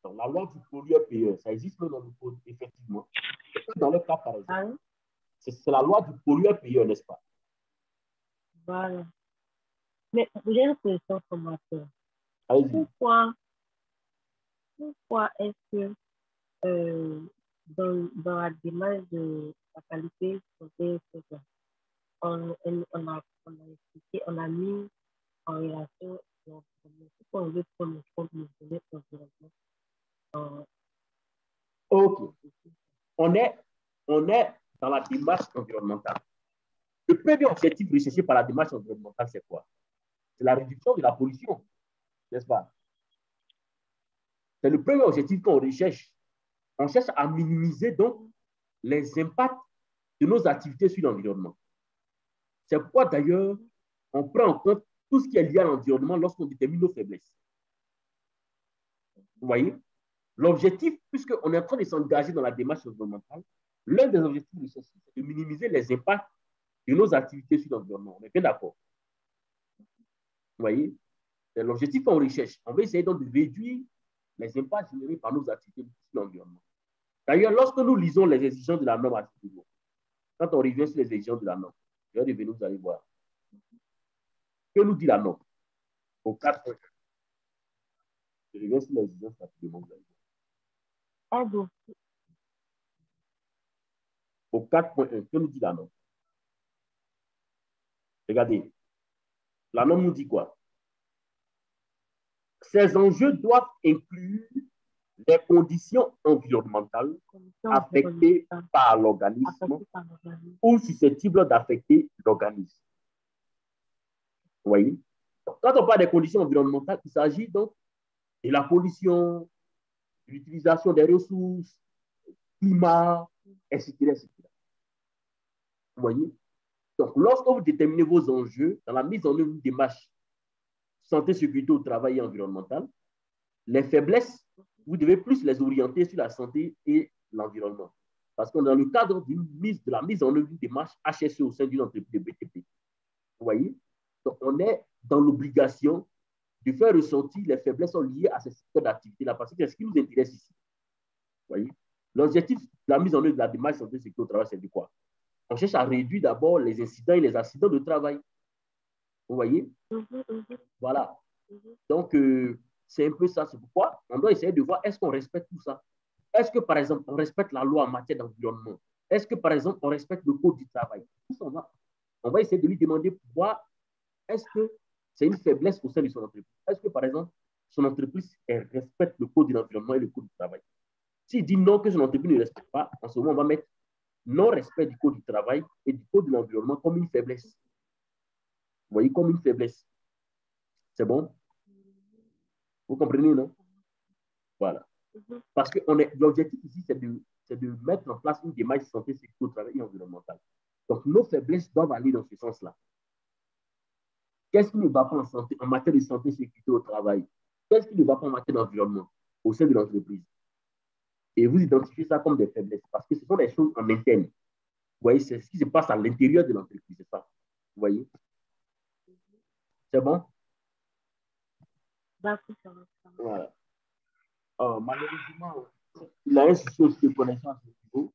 S1: Donc, la loi du pollueur-payeur, ça existe dans le code, effectivement. Dans le cas, par exemple,
S2: Ah, oui?
S1: c'est la loi du pollueur-payeur, n'est-ce pas?
S2: Voilà. Mais j'ai une question formateur.
S1: Allez-y.
S2: Pourquoi est-ce que dans la démarche de la qualité santé, on expliqué, on a mis en relation l'environnement. Pourquoi on veut prendre en compte l'environnement?
S1: OK. On est dans la démarche environnementale. Le premier objectif recherché par la démarche environnementale, c'est quoi? C'est la réduction de la pollution, n'est-ce pas? C'est le premier objectif qu'on recherche. On cherche à minimiser donc les impacts de nos activités sur l'environnement. C'est pourquoi d'ailleurs, on prend en compte tout ce qui est lié à l'environnement lorsqu'on détermine nos faiblesses. Vous voyez? L'objectif, puisqu'on est en train de s'engager dans la démarche environnementale, l'un des objectifs recherchés, c'est de minimiser les impacts de nos activités sur l'environnement. On est bien d'accord? Vous voyez? C'est l'objectif qu'on recherche. On va essayer donc de réduire les impacts générés par nos activités sur l'environnement. D'ailleurs, lorsque nous lisons les exigences de la norme à ce niveau, quand on revient sur les exigences de la norme, je vais revenir, vous allez voir. Que nous dit la norme? Au 4.1. Je reviens sur les exigences rapidement, vous allez voir. Au 4.1, que nous dit la norme? Regardez. La norme nous dit quoi? Ces enjeux doivent inclure les conditions environnementales affectées par l'organisme ou susceptibles d'affecter l'organisme. Vous voyez? Donc, quand on parle des conditions environnementales, il s'agit donc de la pollution, de l'utilisation des ressources, climat, etc., etc. Vous voyez? Donc, lorsque vous déterminez vos enjeux dans la mise en œuvre d'une démarche santé, sécurité au travail et environnemental, les faiblesses, vous devez plus les orienter sur la santé et l'environnement. Parce que dans le cadre de la mise en œuvre d'une démarche HSE au sein d'une entreprise de BTP, vous voyez, donc on est dans l'obligation de faire ressortir les faiblesses liées à ces secteurs d'activité-là, parce que c'est ce qui nous intéresse ici. Vous voyez, l'objectif de la mise en œuvre de la démarche santé et sécurité au travail, c'est de quoi? On cherche à réduire d'abord les incidents et les accidents de travail. Vous voyez? Voilà. Donc, c'est un peu ça. C'est pourquoi on doit essayer de voir est-ce qu'on respecte tout ça. Est-ce que, par exemple, on respecte la loi en matière d'environnement? Est-ce que, par exemple, on respecte le code du travail? Tout ça, on va essayer de lui demander pourquoi est-ce que c'est une faiblesse au sein de son entreprise. Est-ce que, par exemple, son entreprise respecte le code de l'environnement et le code du travail? S'il dit non, que son entreprise ne respecte pas, en ce moment, on va mettre non-respect du code du travail et du code de l'environnement comme une faiblesse. Vous voyez, comme une faiblesse. C'est bon? Vous comprenez, non? Voilà. Parce que l'objectif ici, c'est de mettre en place une démarche santé, sécurité au travail et environnementale. Donc, nos faiblesses doivent aller dans ce sens-là. Qu'est-ce qui ne va pas en matière de santé et sécurité au travail? Qu'est-ce qui ne va pas en matière d'environnement au sein de l'entreprise? Et vous identifiez ça comme des faiblesses parce que ce sont des choses en interne. Vous voyez, c'est ce qui se passe à l'intérieur de l'entreprise, c'est ça. Vous voyez? C'est bon?
S2: D'accord, ça va.
S1: Voilà. Malheureusement, il a un souci aussi de connaissance au niveau.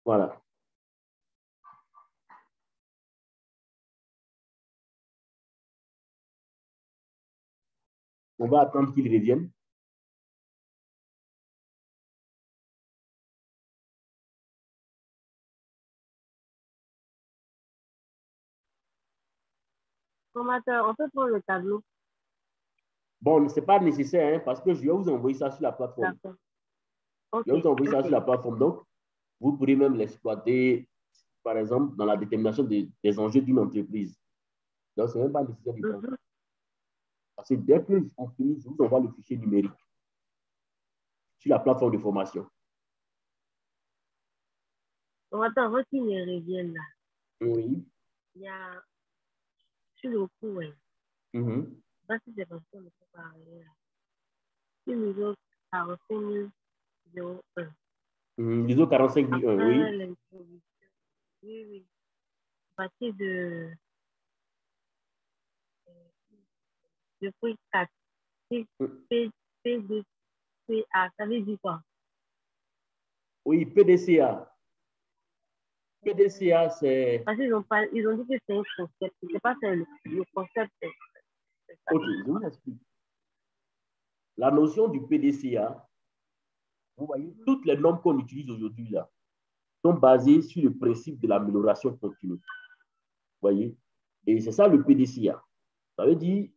S1: Voilà. On va attendre qu'il revienne.
S2: Formateur, on peut prendre le tableau.
S1: Bon, ce n'est pas nécessaire hein, parce que je vais vous envoyer ça sur la plateforme.
S2: D'accord. Okay.
S1: Je vais vous envoyer ça sur la plateforme. Donc, vous pourrez même l'exploiter, par exemple, dans la détermination des enjeux d'une entreprise. Donc, ce n'est même pas nécessaire de faire ça. Parce que dès que on finit, je vous envoie le fichier numérique sur la plateforme de formation.
S2: Attends, avant qu'il ne revienne là.
S1: Oui.
S2: Il y a sur le coup, ouais. Je ne sais pas si c'est parce qu'on ne peut pas arriver là. Sur l'ISO 45001.
S1: L'ISO 45001, oui.
S2: L'introduction. Oui. À partir de point 4. PDCA, ça veut dire quoi?
S1: Oui, PDCA. PDCA, c'est...
S2: Parce qu'ils ont dit que c'est un concept. Je ne sais pas si le concept est ça.
S1: Ok, je vous explique. La notion du PDCA, vous voyez, toutes les normes qu'on utilise aujourd'hui là sont basées sur le principe de l'amélioration continue. Vous voyez? Et c'est ça le PDCA. Ça veut dire,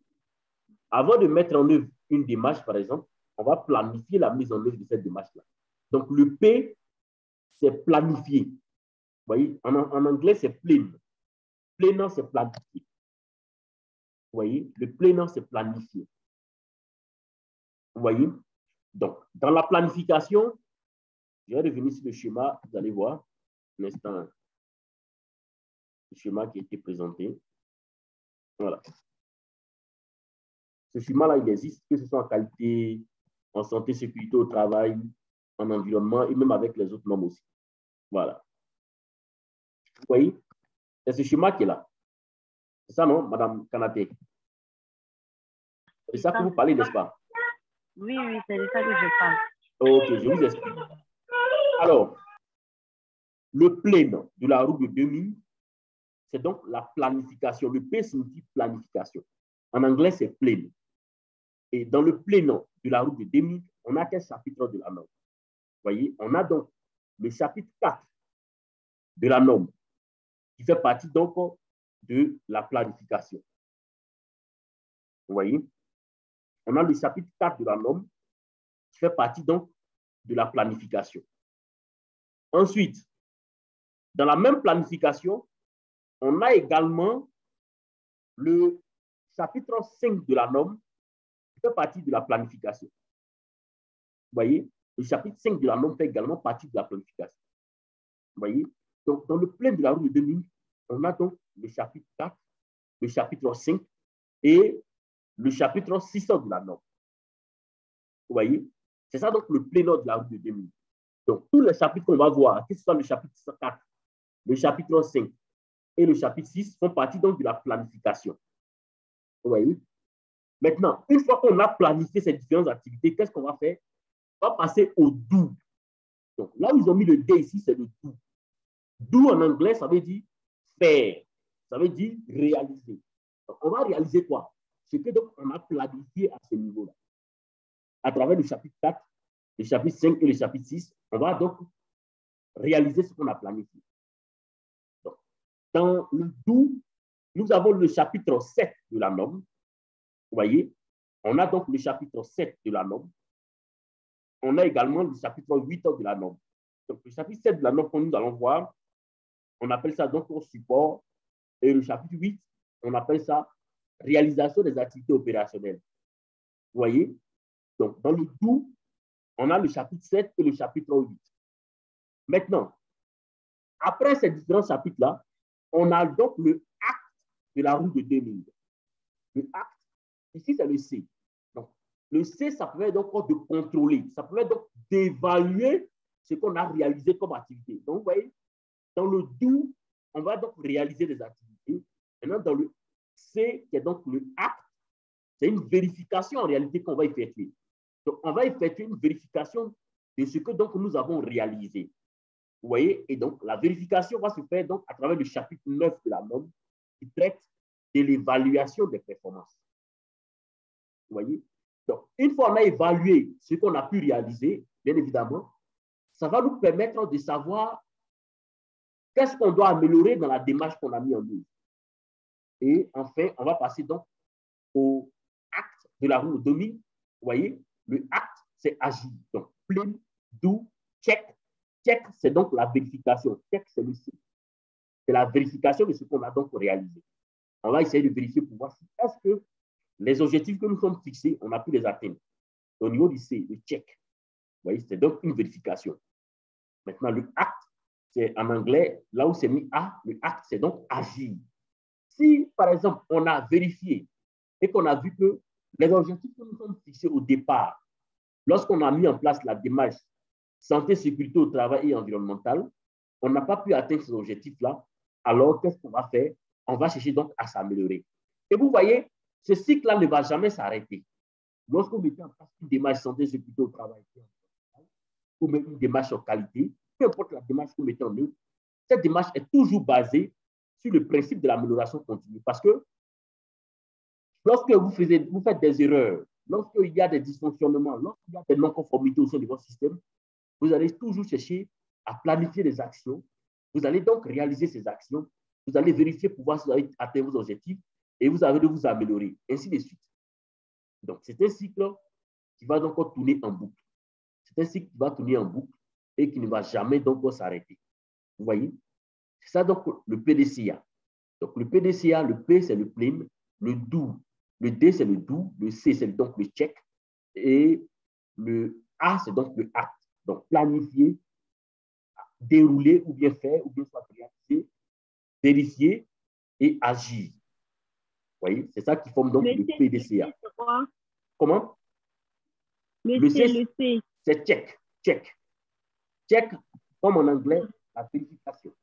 S1: avant de mettre en œuvre une démarche, par exemple, on va planifier la mise en œuvre de cette démarche-là. Donc, le P, c'est planifier. Vous voyez? En anglais, c'est plan. Planant, c'est planifier. Vous voyez? Le planant, c'est planifier. Vous voyez? Donc, dans la planification, je vais revenir sur le schéma, vous allez voir, un instant, le schéma qui a été présenté. Voilà. Ce schéma-là, il existe, que ce soit en qualité, en santé, sécurité au travail, en environnement et même avec les autres normes aussi. Voilà. Vous voyez? C'est ce schéma qui est là. C'est ça, non, Madame Kanaté? C'est ça que vous parlez, n'est-ce pas?
S2: Oui, c'est de ça que je parle.
S1: Ok, je vous explique. Alors, le plan de la route de 2000, c'est donc la planification. Le P signifie planification. En anglais, c'est plan. Et dans le plan de la route de 2000, on a quel chapitre de la norme? Vous voyez, on a donc le chapitre 4 de la norme qui fait partie donc de la planification. Vous voyez, on a le chapitre 4 de la norme qui fait partie donc de la planification. Ensuite, dans la même planification, on a également le chapitre 5 de la norme qui fait partie de la planification. Vous voyez, le chapitre 5 de la norme fait également partie de la planification. Vous voyez, donc dans le plan de la route de 2000, on a donc le chapitre 4, le chapitre 5 et le chapitre 6 de la norme. Vous voyez? C'est ça donc le plénor de la route de 2000. Donc, tous les chapitres qu'on va voir, que ce soit le chapitre 4, le chapitre 5 et le chapitre 6, font partie donc de la planification. Vous voyez? Maintenant, une fois qu'on a planifié ces différentes activités, qu'est-ce qu'on va faire? On va passer au do. Donc, là où ils ont mis le D ici, c'est le do. Do en anglais, ça veut dire faire. Ça veut dire réaliser. Donc, on va réaliser quoi? Ce que donc on a planifié à ce niveau-là. À travers le chapitre 4, le chapitre 5 et le chapitre 6, on va donc réaliser ce qu'on a planifié. Donc, dans le do, nous avons le chapitre 7 de la norme. Vous voyez, on a donc le chapitre 7 de la norme. On a également le chapitre 8 de la norme. Donc, le chapitre 7 de la norme que nous allons voir, on appelle ça donc au support. Et le chapitre 8, on appelle ça réalisation des activités opérationnelles. Vous voyez? Donc, dans le do, on a le chapitre 7 et le chapitre 8. Maintenant, après ces différents chapitres-là, on a donc le acte de la route de 2000. Le acte, ici, c'est le C. Donc, le C, ça permet donc de contrôler, ça permet donc d'évaluer ce qu'on a réalisé comme activité. Donc, vous voyez, dans le do, on va donc réaliser des activités. Maintenant, dans le C, qui est donc le acte, c'est une vérification en réalité qu'on va effectuer. Donc, on va effectuer une vérification de ce que donc nous avons réalisé. Vous voyez? Et donc, la vérification va se faire donc à travers le chapitre 9 de la norme qui traite de l'évaluation des performances. Vous voyez? Donc, une fois qu'on a évalué ce qu'on a pu réaliser, bien évidemment, ça va nous permettre de savoir qu'est-ce qu'on doit améliorer dans la démarche qu'on a mis en œuvre. Et enfin, on va passer donc au acte de la route 2000. Vous voyez? Le acte, c'est agir. Donc, plan, do, check. Check, c'est donc la vérification. Check, c'est le C. C'est la vérification de ce qu'on a donc réalisé. On va essayer de vérifier pour voir si est-ce que les objectifs que nous sommes fixés, on a pu les atteindre. Au niveau du C, le check. Vous voyez, c'est donc une vérification. Maintenant, le acte, c'est en anglais, là où c'est mis A, le acte, c'est donc agir. Si, par exemple, on a vérifié et qu'on a vu que les objectifs que nous sommes fixés au départ, lorsqu'on a mis en place la démarche santé, sécurité au travail et environnemental, on n'a pas pu atteindre ces objectifs-là, alors qu'est-ce qu'on va faire? On va chercher donc à s'améliorer. Et vous voyez, ce cycle-là ne va jamais s'arrêter. Lorsque vous mettez en place une démarche santé, sécurité au travail ou même une démarche en qualité, peu importe la démarche que vous mettez en œuvre, cette démarche est toujours basée sur le principe de l'amélioration continue. Parce que lorsque vous faites des erreurs, lorsqu'il y a des dysfonctionnements, lorsqu'il y a des non-conformités au sein de votre système, vous allez toujours chercher à planifier des actions. Vous allez donc réaliser ces actions. Vous allez vérifier pour voir si vous avez atteint vos objectifs et vous avez de vous améliorer, ainsi de suite. Donc, c'est un cycle qui va donc tourner en boucle. C'est un cycle qui va tourner en boucle et qui ne va jamais donc s'arrêter. Vous voyez? C'est ça donc le PDCA. Donc, le PDCA, le P, c'est le plan, le do, le D, c'est le do, le C, c'est donc le check et le A, c'est donc le acte. Donc, planifier, dérouler ou bien faire, ou bien soit réaliser, vérifier et agir. Vous voyez, c'est ça qui forme donc le PDCA. Comment?
S2: Le C.
S1: C'est check. Check. Check, comme en anglais, la vérification.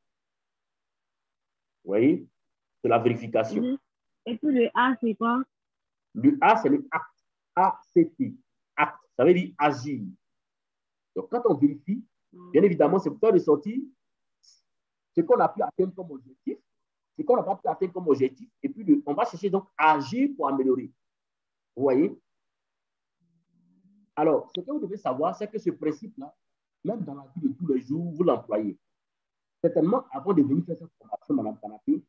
S1: Vous voyez? C'est la vérification.
S2: Et puis le A, c'est quoi?
S1: Le A, c'est le acte. A-C-T. Acte. Ça veut dire agir. Donc, quand on vérifie, bien évidemment, c'est pour faire ressortir ce qu'on a pu atteindre comme objectif, ce qu'on n'a pas pu atteindre comme objectif, et puis on va chercher donc à agir pour améliorer. Vous voyez? Alors, ce que vous devez savoir, c'est que ce principe-là, même dans la vie de tous les jours, vous l'employez. Certainement, avant de venir faire cette formation, Madame Kanapé,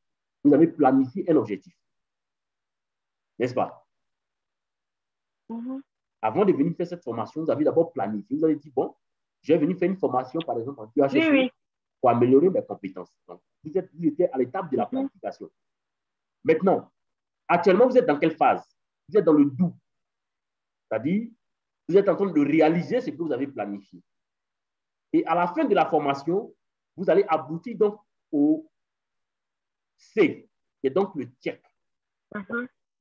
S1: vous avez planifié un objectif. N'est-ce pas? Avant de venir faire cette formation, vous avez d'abord planifié. Vous avez dit, bon, je vais venir faire une formation, par exemple, en QHSE, pour améliorer mes compétences. Donc, vous étiez à l'étape de la planification. Maintenant, actuellement, vous êtes dans quelle phase? Vous êtes dans le do. C'est-à-dire, vous êtes en train de réaliser ce que vous avez planifié. Et à la fin de la formation, vous allez aboutir donc au C, qui est donc le check.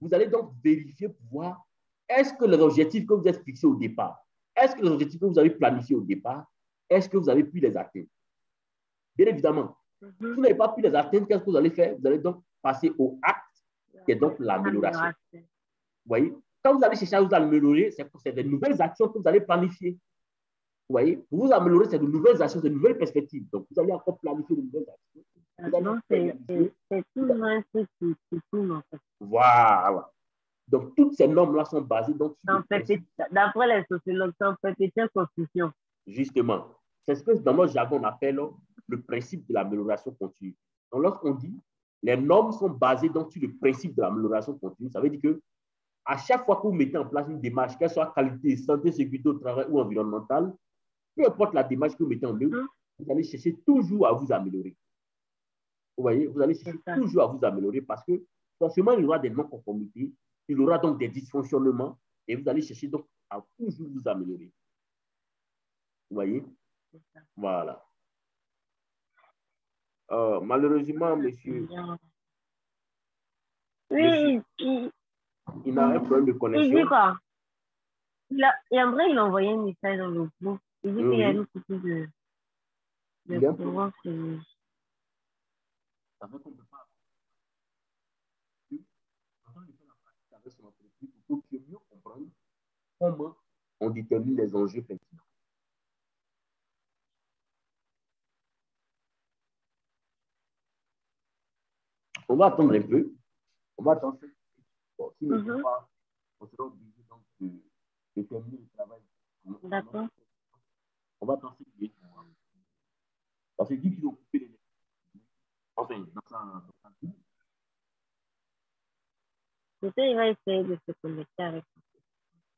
S1: Vous allez donc vérifier pour voir est-ce que les objectifs que vous êtes fixés au départ, est-ce que les objectifs que vous avez planifiés au départ, est-ce que vous avez pu les atteindre? Bien évidemment, si vous n'avez pas pu les atteindre, qu'est-ce que vous allez faire? Vous allez donc passer au acte, qui est donc l'amélioration. Vous voyez? Quand vous allez chercher à vous améliorer, c'est des nouvelles actions que vous allez planifier. Vous voyez? Pour vous améliorer, c'est de nouvelles actions, de nouvelles perspectives. Donc, vous allez encore planifier de nouvelles actions.
S2: Non, c'est tout un truc qui tourne en fait.
S1: Voilà. Donc, toutes ces normes-là sont basées donc, sur
S2: d'après les sociologues, c'est en perpétuelle construction.
S1: Justement. C'est ce que dans notre jargon on appelle le principe de l'amélioration continue. Donc, lorsqu'on dit les normes sont basées donc, sur le principe de l'amélioration continue, ça veut dire que à chaque fois que vous mettez en place une démarche, qu'elle soit qualité, santé, sécurité au travail ou environnementale, peu importe la démarche que vous mettez en œuvre, vous allez chercher toujours à vous améliorer. Vous voyez, vous allez chercher toujours à vous améliorer parce que forcément, il y aura des non-conformités, il y aura donc des dysfonctionnements et vous allez chercher donc à toujours vous améliorer. Vous voyez? Voilà. Malheureusement, monsieur.
S2: Oui,
S1: il a un problème de connexion.
S2: Il dit quoi? Et en vrai, il a envoyé un message dans le groupe. Il dit qu'il y a une coupe de courant.
S1: Ça veut qu'on ne peut pas avec son entreprise pour mieux comprendre comment on détermine les enjeux pertinents. On va attendre un peu. On va attendre. Bon, si ne peut pas, on sera obligé donc de terminer le travail.
S2: D'accord.
S1: On va attendre 5 minutes. Parce que dit qu'ils ont coupé les. Enfin, dans sa vie.
S2: Peut-être il va essayer de se connecter avec.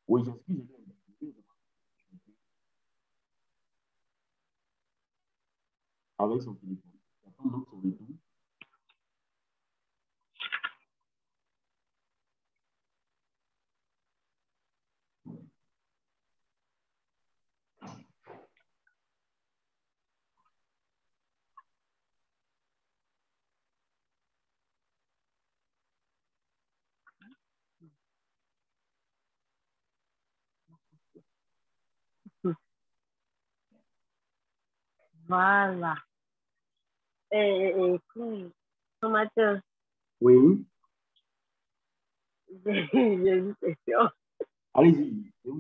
S1: Oui, j'excuse. Avec son téléphone. Attends donc son retour.
S2: Voilà. Et Matin.
S1: Oui.
S2: J'ai une question.
S1: Allez-y.
S2: Je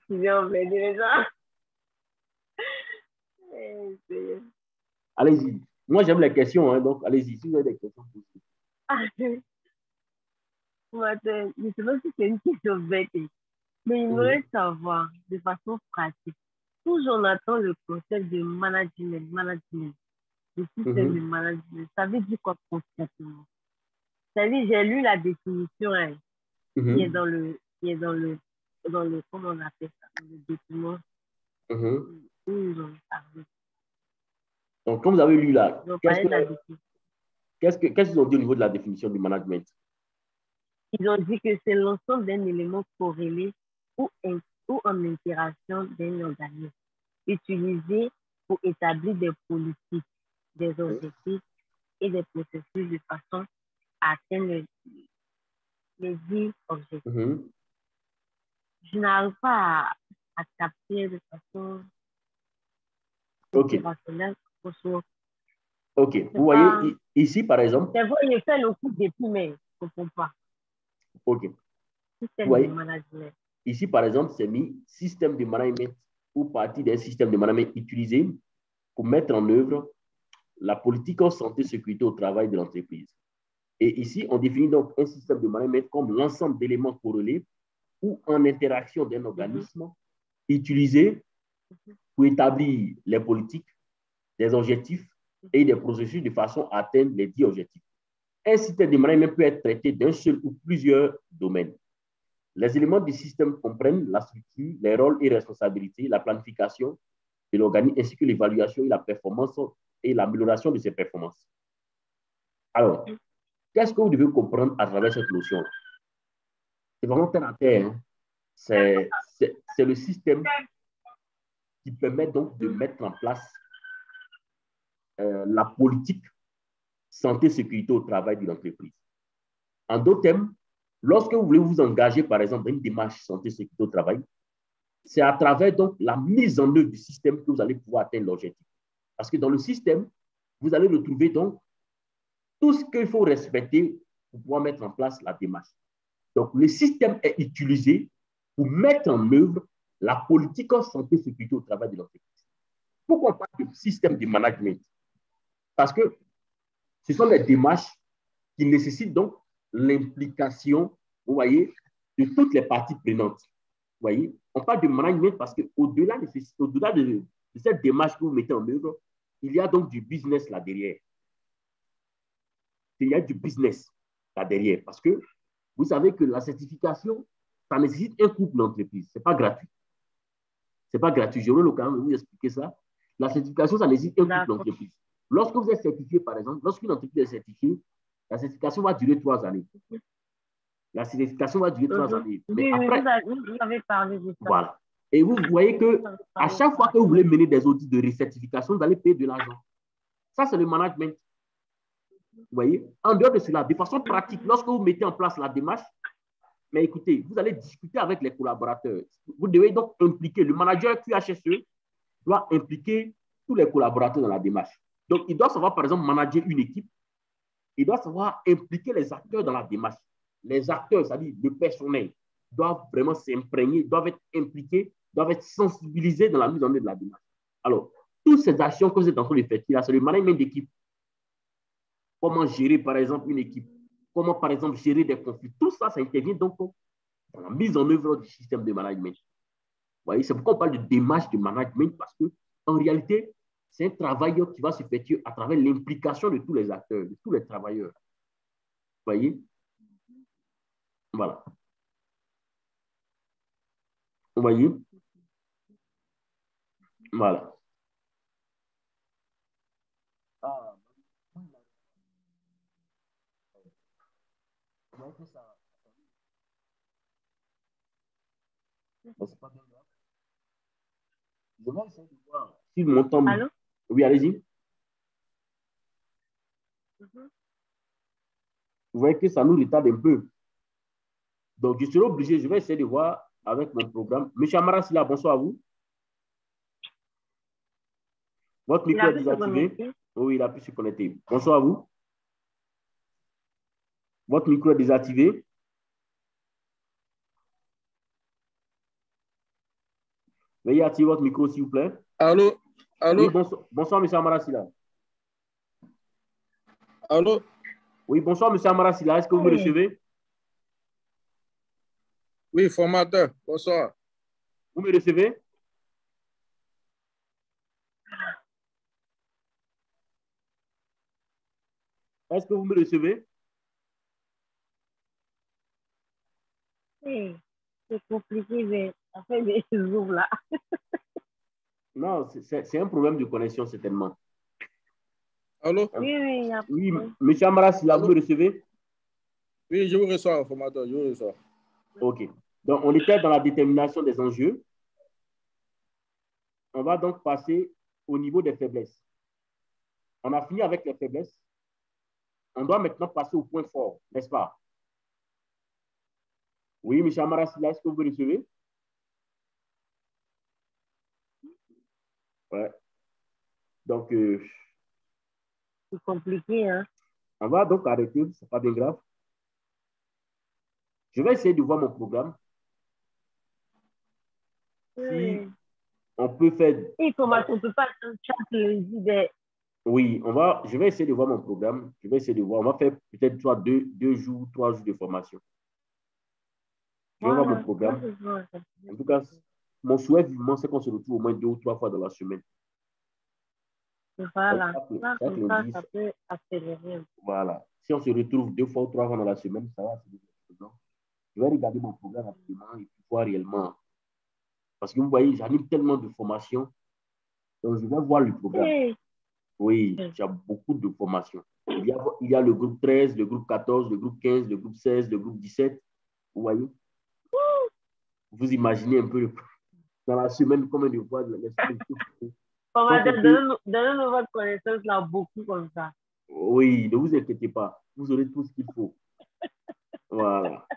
S2: suis bien déjà.
S1: Allez-y. Moi, j'aime les questions, hein, donc allez-y. Si vous avez des questions, posez.
S2: Matin, je ne sais pas si c'est une question bête, mais il voudrait savoir de façon pratique. Toujours on attend le concept de management, le système de management. Ça veut dire quoi concrètement? C'est-à-dire, j'ai lu la définition qui est dans le, comment on appelle ça, dans le document où ils ont parlé.
S1: Donc, comme vous avez lu là, qu'est-ce qu'ils ont dit au niveau de la définition du management?
S2: Ils ont dit que c'est l'ensemble d'un élément corrélé ou en interaction d'un organisme utilisé pour établir des politiques, des objectifs et des processus de façon à atteindre les dits objectifs. Je n'arrive pas à capter de façon opérationnelle.
S1: Ok, vous voyez ici par exemple.
S2: C'est vrai, il fait le coup depuis, mais je ne comprends pas.
S1: Ok.
S2: Système de management.
S1: Ici par exemple, c'est mis système de management ou partie d'un système de management utilisé pour mettre en œuvre la politique en santé et sécurité au travail de l'entreprise. Et ici, on définit donc un système de management comme l'ensemble d'éléments corrélés ou en interaction d'un organisme utilisé pour établir les politiques, des objectifs et des processus de façon à atteindre les 10 objectifs. Un système de management peut être traité d'un seul ou plusieurs domaines. Les éléments du système comprennent la structure, les rôles et responsabilités, la planification de l'organisme ainsi que l'évaluation et la performance et l'amélioration de ses performances. Alors, qu'est-ce que vous devez comprendre à travers cette notion? C'est vraiment terre à terre. Hein? C'est le système qui permet donc de mettre en place la politique santé-sécurité au travail de l'entreprise. En d'autres termes, lorsque vous voulez vous engager, par exemple, dans une démarche santé sécurité au travail, c'est à travers donc la mise en œuvre du système que vous allez pouvoir atteindre l'objectif. Parce que dans le système, vous allez retrouver donc tout ce qu'il faut respecter pour pouvoir mettre en place la démarche. Donc, le système est utilisé pour mettre en œuvre la politique en santé sécurité au travail de l'entreprise. Pourquoi on parle de système de management? Parce que ce sont des démarches qui nécessitent donc l'implication, vous voyez, de toutes les parties prenantes. Vous voyez, on parle de management parce qu'au-delà de cette démarche que vous mettez en œuvre, il y a donc du business là derrière. Il y a du business là derrière parce que vous savez que la certification, ça nécessite un coût pour l'entreprise. Ce n'est pas gratuit. Ce n'est pas gratuit. J'aurai l'occasion de vous expliquer ça. La certification, ça nécessite un coût pour l'entreprise. Lorsque vous êtes certifié, par exemple, lorsqu'une entreprise est certifiée, la certification va durer 3 années. La certification va durer 3 années. Mais après,
S2: vous avez parlé de ça.
S1: Voilà. Et vous voyez que à chaque fois que vous voulez mener des audits de recertification, vous allez payer de l'argent. Ça, c'est le management. Vous voyez, en dehors de cela, de façon pratique, lorsque vous mettez en place la démarche, mais écoutez, vous allez discuter avec les collaborateurs. Vous devez donc impliquer, le manager QHSE doit impliquer tous les collaborateurs dans la démarche. Donc, il doit savoir, par exemple, manager une équipe. Il doit savoir impliquer les acteurs dans la démarche. Les acteurs, c'est-à-dire le personnel, doivent vraiment s'imprégner, doivent être impliqués, doivent être sensibilisés dans la mise en œuvre de la démarche. Alors, toutes ces actions que vous êtes en train de faire, c'est le management d'équipe. Comment gérer, par exemple, une équipe? Comment, par exemple, gérer des conflits? Tout ça, ça intervient donc dans la mise en œuvre du système de management. Vous voyez, c'est pourquoi on parle de démarche de management, parce que en réalité, c'est un travail qui va se faire à travers l'implication de tous les acteurs, de tous les travailleurs. Vous voyez? Voilà. Vous voyez? Voilà. C'est pas bien grave. Je vais essayer de voir si mon temps.
S2: Allô?
S1: Oui, allez-y. Vous voyez que ça nous retarde un peu. Donc, je serai obligé, je vais essayer de voir avec mon programme. Monsieur Amara Silla, bonsoir à vous. Votre micro est désactivé. Oui, il a pu se connecter. Bonsoir à vous. Votre micro est désactivé. Veuillez activer votre micro, s'il vous plaît.
S3: Allô? Allô?
S1: Oui, bonsoir, monsieur Amara Silla.
S3: Allô?
S1: Oui, bonsoir, monsieur Amara Silla. Est-ce que vous me recevez?
S3: Oui, formateur. Bonsoir.
S1: Vous me recevez? Est-ce que vous me recevez?
S2: Oui, c'est compliqué, mais après des jours là.
S1: Non, c'est un problème de connexion, certainement.
S3: Allô?
S2: Oui,
S1: Oui, monsieur Amara Silla, vous me recevez?
S3: Oui, je vous reçois, formateur. Je vous reçois.
S1: OK. Donc, on était dans la détermination des enjeux. On va donc passer au niveau des faiblesses. On a fini avec les faiblesses. On doit maintenant passer au point fort, n'est-ce pas? Oui, M. Amara Silla, est-ce que vous me recevez? Ouais. Donc,
S2: c'est compliqué, hein.
S1: on va donc arrêter, ce n'est pas bien grave. Je vais essayer de voir mon programme. Si on peut faire.
S2: Et comment on ne peut pas chaque lundi des.
S1: Oui, je vais essayer de voir mon programme. Je vais essayer de voir. On va faire peut-être soit 2 jours, 3 jours de formation. Je vais voir mon programme. En tout cas, mon souhait vivement, c'est qu'on se retrouve au moins 2 ou 3 fois dans la semaine.
S2: Voilà.
S1: Ça
S2: peut accélérer.
S1: Voilà. Si on se retrouve 2 fois ou 3 fois dans la semaine, ça va. Je vais regarder mon programme rapidement et voir réellement. Parce que vous voyez, j'anime tellement de formations. Donc, je vais voir le programme. Oui, il y a beaucoup de formations. Il y a le groupe 13, le groupe 14, le groupe 15, le groupe 16, le groupe 17. Vous voyez? Vous imaginez un peu dans la semaine combien de fois les
S2: Donnez-nous votre connaissance là, beaucoup comme ça.
S1: Oui, ne vous inquiétez pas. Vous aurez tout ce qu'il faut. Voilà.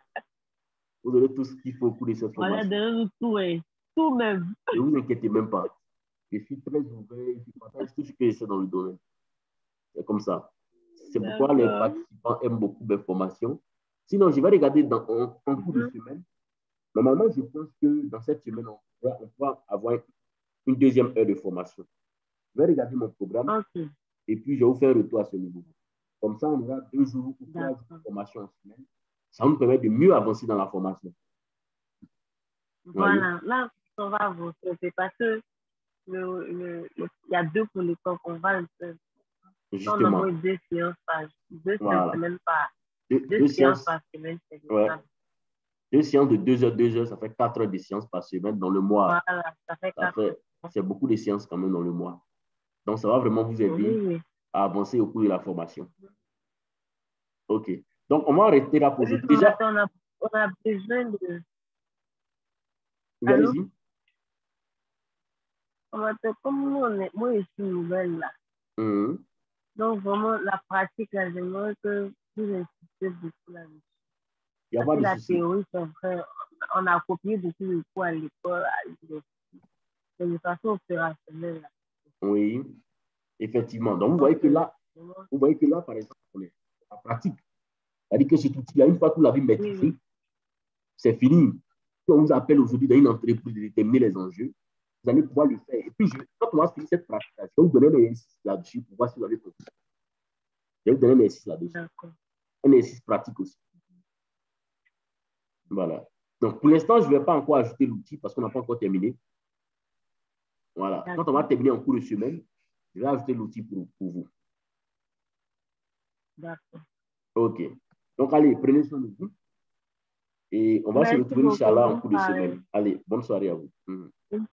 S1: Vous aurez tout ce qu'il faut au cours de cette
S2: Voilà,
S1: formation.
S2: donne-nous tout, hein. Tout même.
S1: Ne vous inquiétez même pas. Je suis très ouvert, je partage tout ce que j'essaie dans le domaine. C'est comme ça. C'est pourquoi les
S2: D'accord.
S1: participants aiment beaucoup mes formations. Sinon, je vais regarder dans un cours de semaine. Normalement, je pense que dans cette semaine, on pourra avoir une deuxième heure de formation. Je vais regarder mon programme
S2: Ok.
S1: et puis je vais vous faire un retour à ce niveau. Comme ça, on aura 2 jours ou 3 jours de formation en semaine. Ça nous permet de mieux avancer dans la formation.
S2: Voilà. Là, on va avancer parce que il y a 2 pour l'école qu'on va le faire. On a moins 2 séances par
S1: Voilà.
S2: semaines par
S1: 2
S2: séances par semaine.
S1: Ouais. 2 séances de 2 heures, ça fait 4 heures de séances par semaine dans le mois.
S2: Voilà, ça fait 4 heures.
S1: C'est beaucoup de séances quand même dans le mois. Donc, ça va vraiment vous aider à avancer au cours de la formation. OK. Donc, on va arrêter là pour aujourd'hui. Déjà,
S2: on a besoin de...
S1: Allez-y.
S2: Comme moi, je suis nouvelle là. Donc, vraiment, la pratique, là, j'aimerais que vous insistez beaucoup là-dessus.
S1: Il n'y a pas de
S2: la
S1: souci.
S2: théorie, c'est vrai, on a copié beaucoup de cours à l'école, à l'université. Mais de façon opérationnelle. Là.
S1: Oui, effectivement. Donc, vous voyez que là, par exemple, la pratique. C'est-à-dire que cet outil-là, une fois que vous l'avez maîtrisé, c'est fini. Si on vous appelle aujourd'hui dans une entreprise de déterminer les enjeux, vous allez pouvoir le faire. Et puis, quand on va finir cette pratique, je vais vous donner un exercice là-dessus pour voir si vous avez compris. Je vais vous donner un exercice là-dessus. Un exercice pratique aussi. Voilà. Donc, pour l'instant, je ne vais pas encore ajouter l'outil parce qu'on n'a pas encore terminé. Voilà. Quand on va terminer en cours de semaine, je vais ajouter l'outil pour vous.
S2: D'accord.
S1: OK. Donc, allez, prenez soin de vous. Et on va se retrouver, Inch'Allah, en cours de semaine. Allez, bonne soirée à vous.